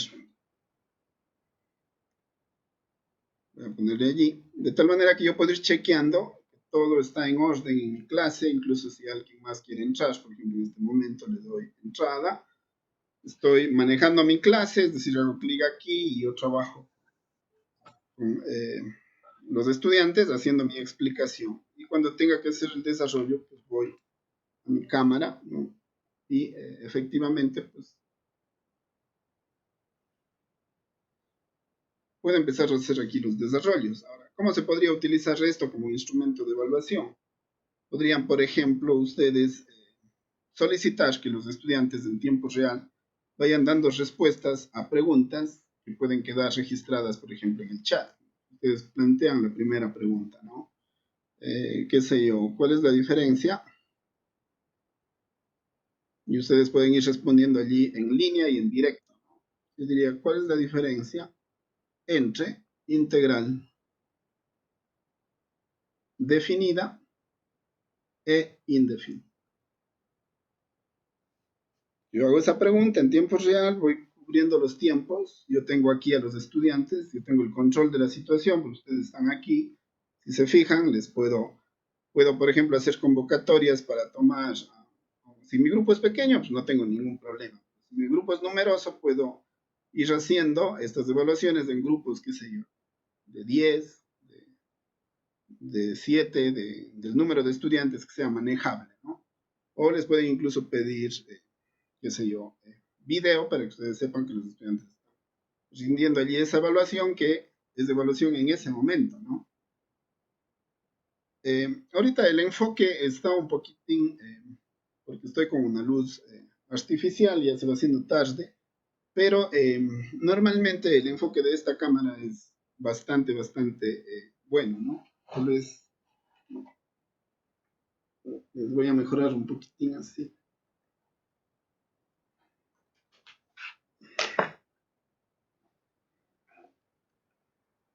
voy a ponerle allí, de tal manera que yo puedo ir chequeando que todo está en orden en mi clase, incluso si alguien más quiere entrar, por ejemplo, en este momento le doy entrada, estoy manejando mi clase, es decir, hago clic aquí y yo trabajo con los estudiantes haciendo mi explicación. Y cuando tenga que hacer el desarrollo, pues voy a mi cámara, ¿no?, y efectivamente, pues puedo empezar a hacer aquí los desarrollos. Ahora, ¿cómo se podría utilizar esto como instrumento de evaluación? Podrían, por ejemplo, ustedes solicitar que los estudiantes en tiempo real vayan dando respuestas a preguntas que pueden quedar registradas, por ejemplo, en el chat. Ustedes plantean la primera pregunta, ¿no? ¿Qué sé yo? ¿Cuál es la diferencia? Y ustedes pueden ir respondiendo allí en línea y en directo, ¿no? Yo diría, ¿cuál es la diferencia entre integral definida e indefinida? Yo hago esa pregunta en tiempo real, voy cubriendo los tiempos, yo tengo aquí a los estudiantes, yo tengo el control de la situación, porque ustedes están aquí, si se fijan, les puedo por ejemplo hacer convocatorias para tomar, si mi grupo es pequeño, pues no tengo ningún problema. Si mi grupo es numeroso, puedo ir haciendo estas evaluaciones en grupos, qué sé yo, de 10, de 7, del número de estudiantes que sea manejable, ¿no? O les pueden incluso pedir, qué sé yo, video para que ustedes sepan que los estudiantes están rindiendo allí esa evaluación que es de evaluación en ese momento, ¿no? Ahorita el enfoque está un poquitín, porque estoy con una luz artificial, ya se va haciendo tarde, pero normalmente el enfoque de esta cámara es bastante bueno, ¿no? Tal vez les voy a mejorar un poquitín así.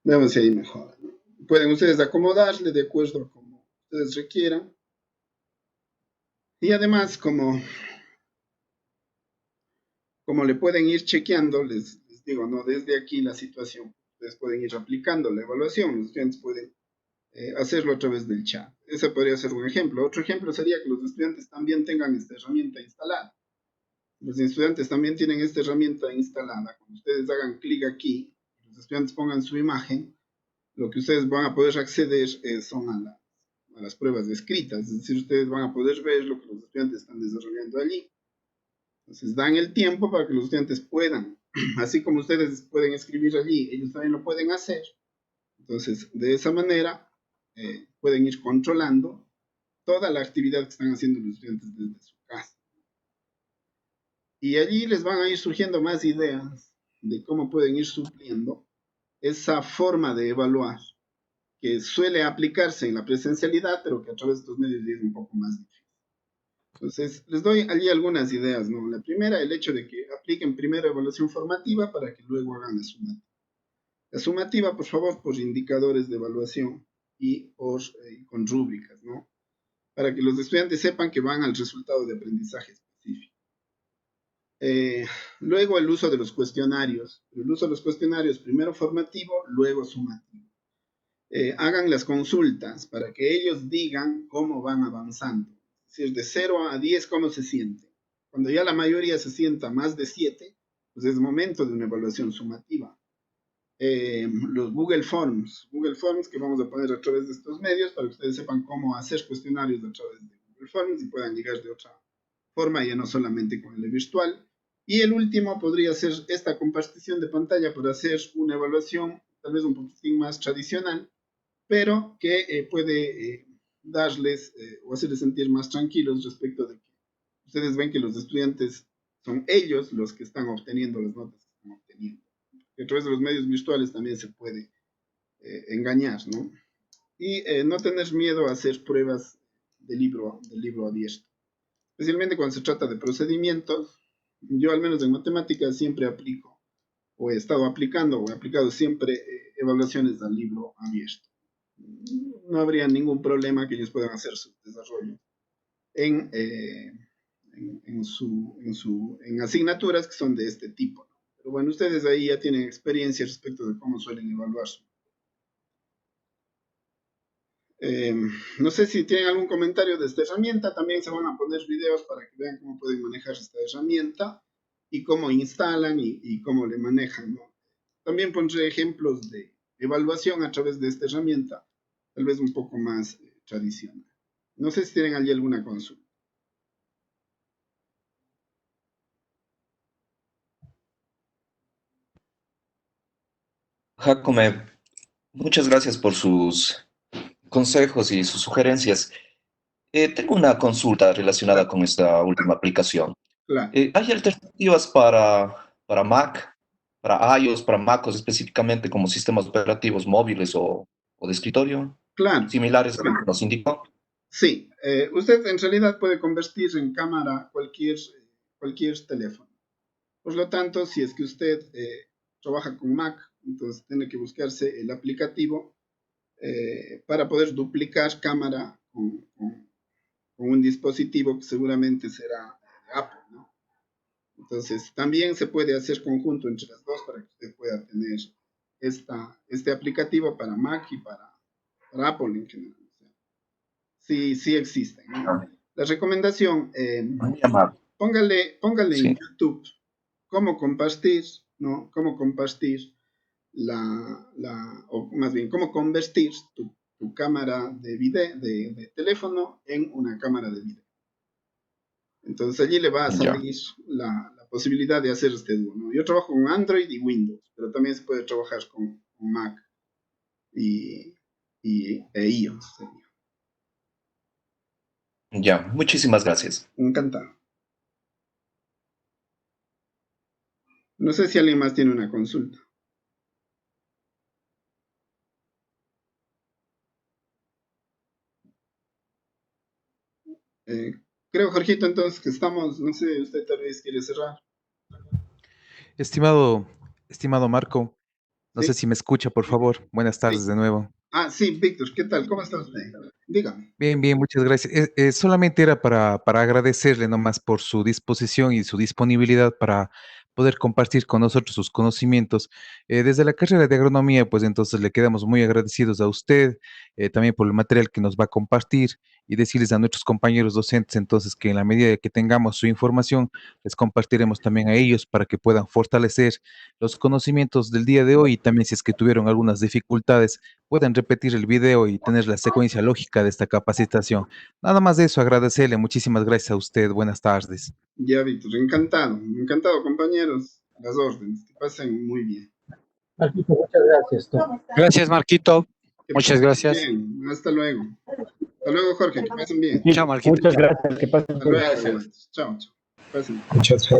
Veamos si ahí mejora, ¿no? Pueden ustedes acomodarle de acuerdo a como ustedes requieran. Y además, como le pueden ir chequeando, les digo, ¿no?, desde aquí la situación, ustedes pueden ir aplicando la evaluación, los estudiantes pueden hacerlo a través del chat. Ese podría ser un ejemplo. Otro ejemplo sería que los estudiantes también tengan esta herramienta instalada. Los estudiantes también tienen esta herramienta instalada. Cuando ustedes hagan clic aquí, los estudiantes pongan su imagen, lo que ustedes van a poder acceder son a a las pruebas escritas, es decir, ustedes van a poder ver lo que los estudiantes están desarrollando allí. Entonces dan el tiempo para que los estudiantes puedan, así como ustedes pueden escribir allí, ellos también lo pueden hacer. Entonces, de esa manera, pueden ir controlando toda la actividad que están haciendo los estudiantes desde su casa. Y allí les van a ir surgiendo más ideas de cómo pueden ir supliendo esa forma de evaluar que suele aplicarse en la presencialidad, pero que a través de estos medios es un poco más difícil. Entonces, les doy allí algunas ideas, ¿no? La primera, el hecho de que apliquen primero evaluación formativa para que luego hagan la sumativa. La sumativa, por favor, por indicadores de evaluación y con rúbricas, ¿no? Para que los estudiantes sepan que van al resultado de aprendizaje específico. Luego el uso de los cuestionarios. El uso de los cuestionarios, primero formativo, luego sumativo. Hagan las consultas para que ellos digan cómo van avanzando. Es decir, de 0 a 10, cómo se siente. Cuando ya la mayoría se sienta más de 7, pues es momento de una evaluación sumativa. Los Google Forms que vamos a poner a través de estos medios para que ustedes sepan cómo hacer cuestionarios a través de Google Forms y puedan llegar de otra forma, ya no solamente con el virtual. Y el último podría ser esta compartición de pantalla para hacer una evaluación tal vez un poquitín más tradicional, pero que puede darles o hacerles sentir más tranquilos respecto de que ustedes ven que los estudiantes son ellos los que están obteniendo las notas que están obteniendo. A través de los medios virtuales también se puede engañar, ¿no? Y no tener miedo a hacer pruebas de libro abierto. Especialmente cuando se trata de procedimientos, yo al menos en matemáticas siempre aplico, o he estado aplicando, o he aplicado siempre evaluaciones al libro abierto. No habría ningún problema que ellos puedan hacer su desarrollo en asignaturas que son de este tipo, ¿no? Pero bueno, ustedes ahí ya tienen experiencia respecto de cómo suelen evaluarse. No sé si tienen algún comentario de esta herramienta. También se van a poner videos para que vean cómo pueden manejar esta herramienta y cómo instalan y cómo le manejan, ¿no? También pondré ejemplos de evaluación a través de esta herramienta, tal vez un poco más tradicional. No sé si tienen allí alguna consulta. Jacome, muchas gracias por sus consejos y sus sugerencias. Tengo una consulta relacionada con esta última aplicación. Claro. ¿Hay alternativas para Mac, para iOS, para MacOS específicamente como sistemas operativos móviles o de escritorio? Claro. Similares a lo que nos indicó. Sí, usted en realidad puede convertir en cámara cualquier teléfono. Por lo tanto, si es que usted trabaja con Mac, entonces tiene que buscarse el aplicativo para poder duplicar cámara con un dispositivo que seguramente será Apple, ¿no? Entonces, también se puede hacer conjunto entre las dos para que usted pueda tener este aplicativo para Mac y para Apple en general. Sí existen, ¿no? La recomendación, póngale Sí. en YouTube cómo compartir, ¿no? Cómo compartir o más bien, cómo convertir tu cámara de video, de teléfono en una cámara de video. Entonces allí le va a salir la posibilidad de hacer este dúo, ¿no? Yo trabajo con Android y Windows, pero también se puede trabajar con Mac e iOS. Ya, muchísimas gracias. Encantado. No sé si alguien más tiene una consulta. Creo, Jorgito, entonces que estamos, no sé, usted tal vez quiere cerrar. Estimado Marco, no ¿Sí? sé si me escucha, por favor. Buenas tardes de nuevo. Ah, sí, Víctor, ¿qué tal? ¿Cómo está usted? Dígame. Bien, muchas gracias. Solamente era para agradecerle nomás por su disposición y su disponibilidad para poder compartir con nosotros sus conocimientos. Desde la carrera de agronomía, pues entonces le quedamos muy agradecidos a usted, también por el material que nos va a compartir y decirles a nuestros compañeros docentes entonces que en la medida que tengamos su información, les compartiremos también a ellos para que puedan fortalecer los conocimientos del día de hoy y también si es que tuvieron algunas dificultades, puedan repetir el video y tener la secuencia lógica de esta capacitación. Nada más de eso, agradecerle. Muchísimas gracias a usted. Buenas tardes. Ya, Víctor, encantado, compañeros, a las órdenes, que pasen muy bien. Marquito, muchas gracias. Gracias, Marquito. Que Muchas pasen gracias. bien. Hasta luego. Hasta luego, Jorge, que pasen bien. Chao, Marquito. Muchas gracias. Que pasen Hasta muy luego. bien. Chao, chao. Pasen. Muchas gracias.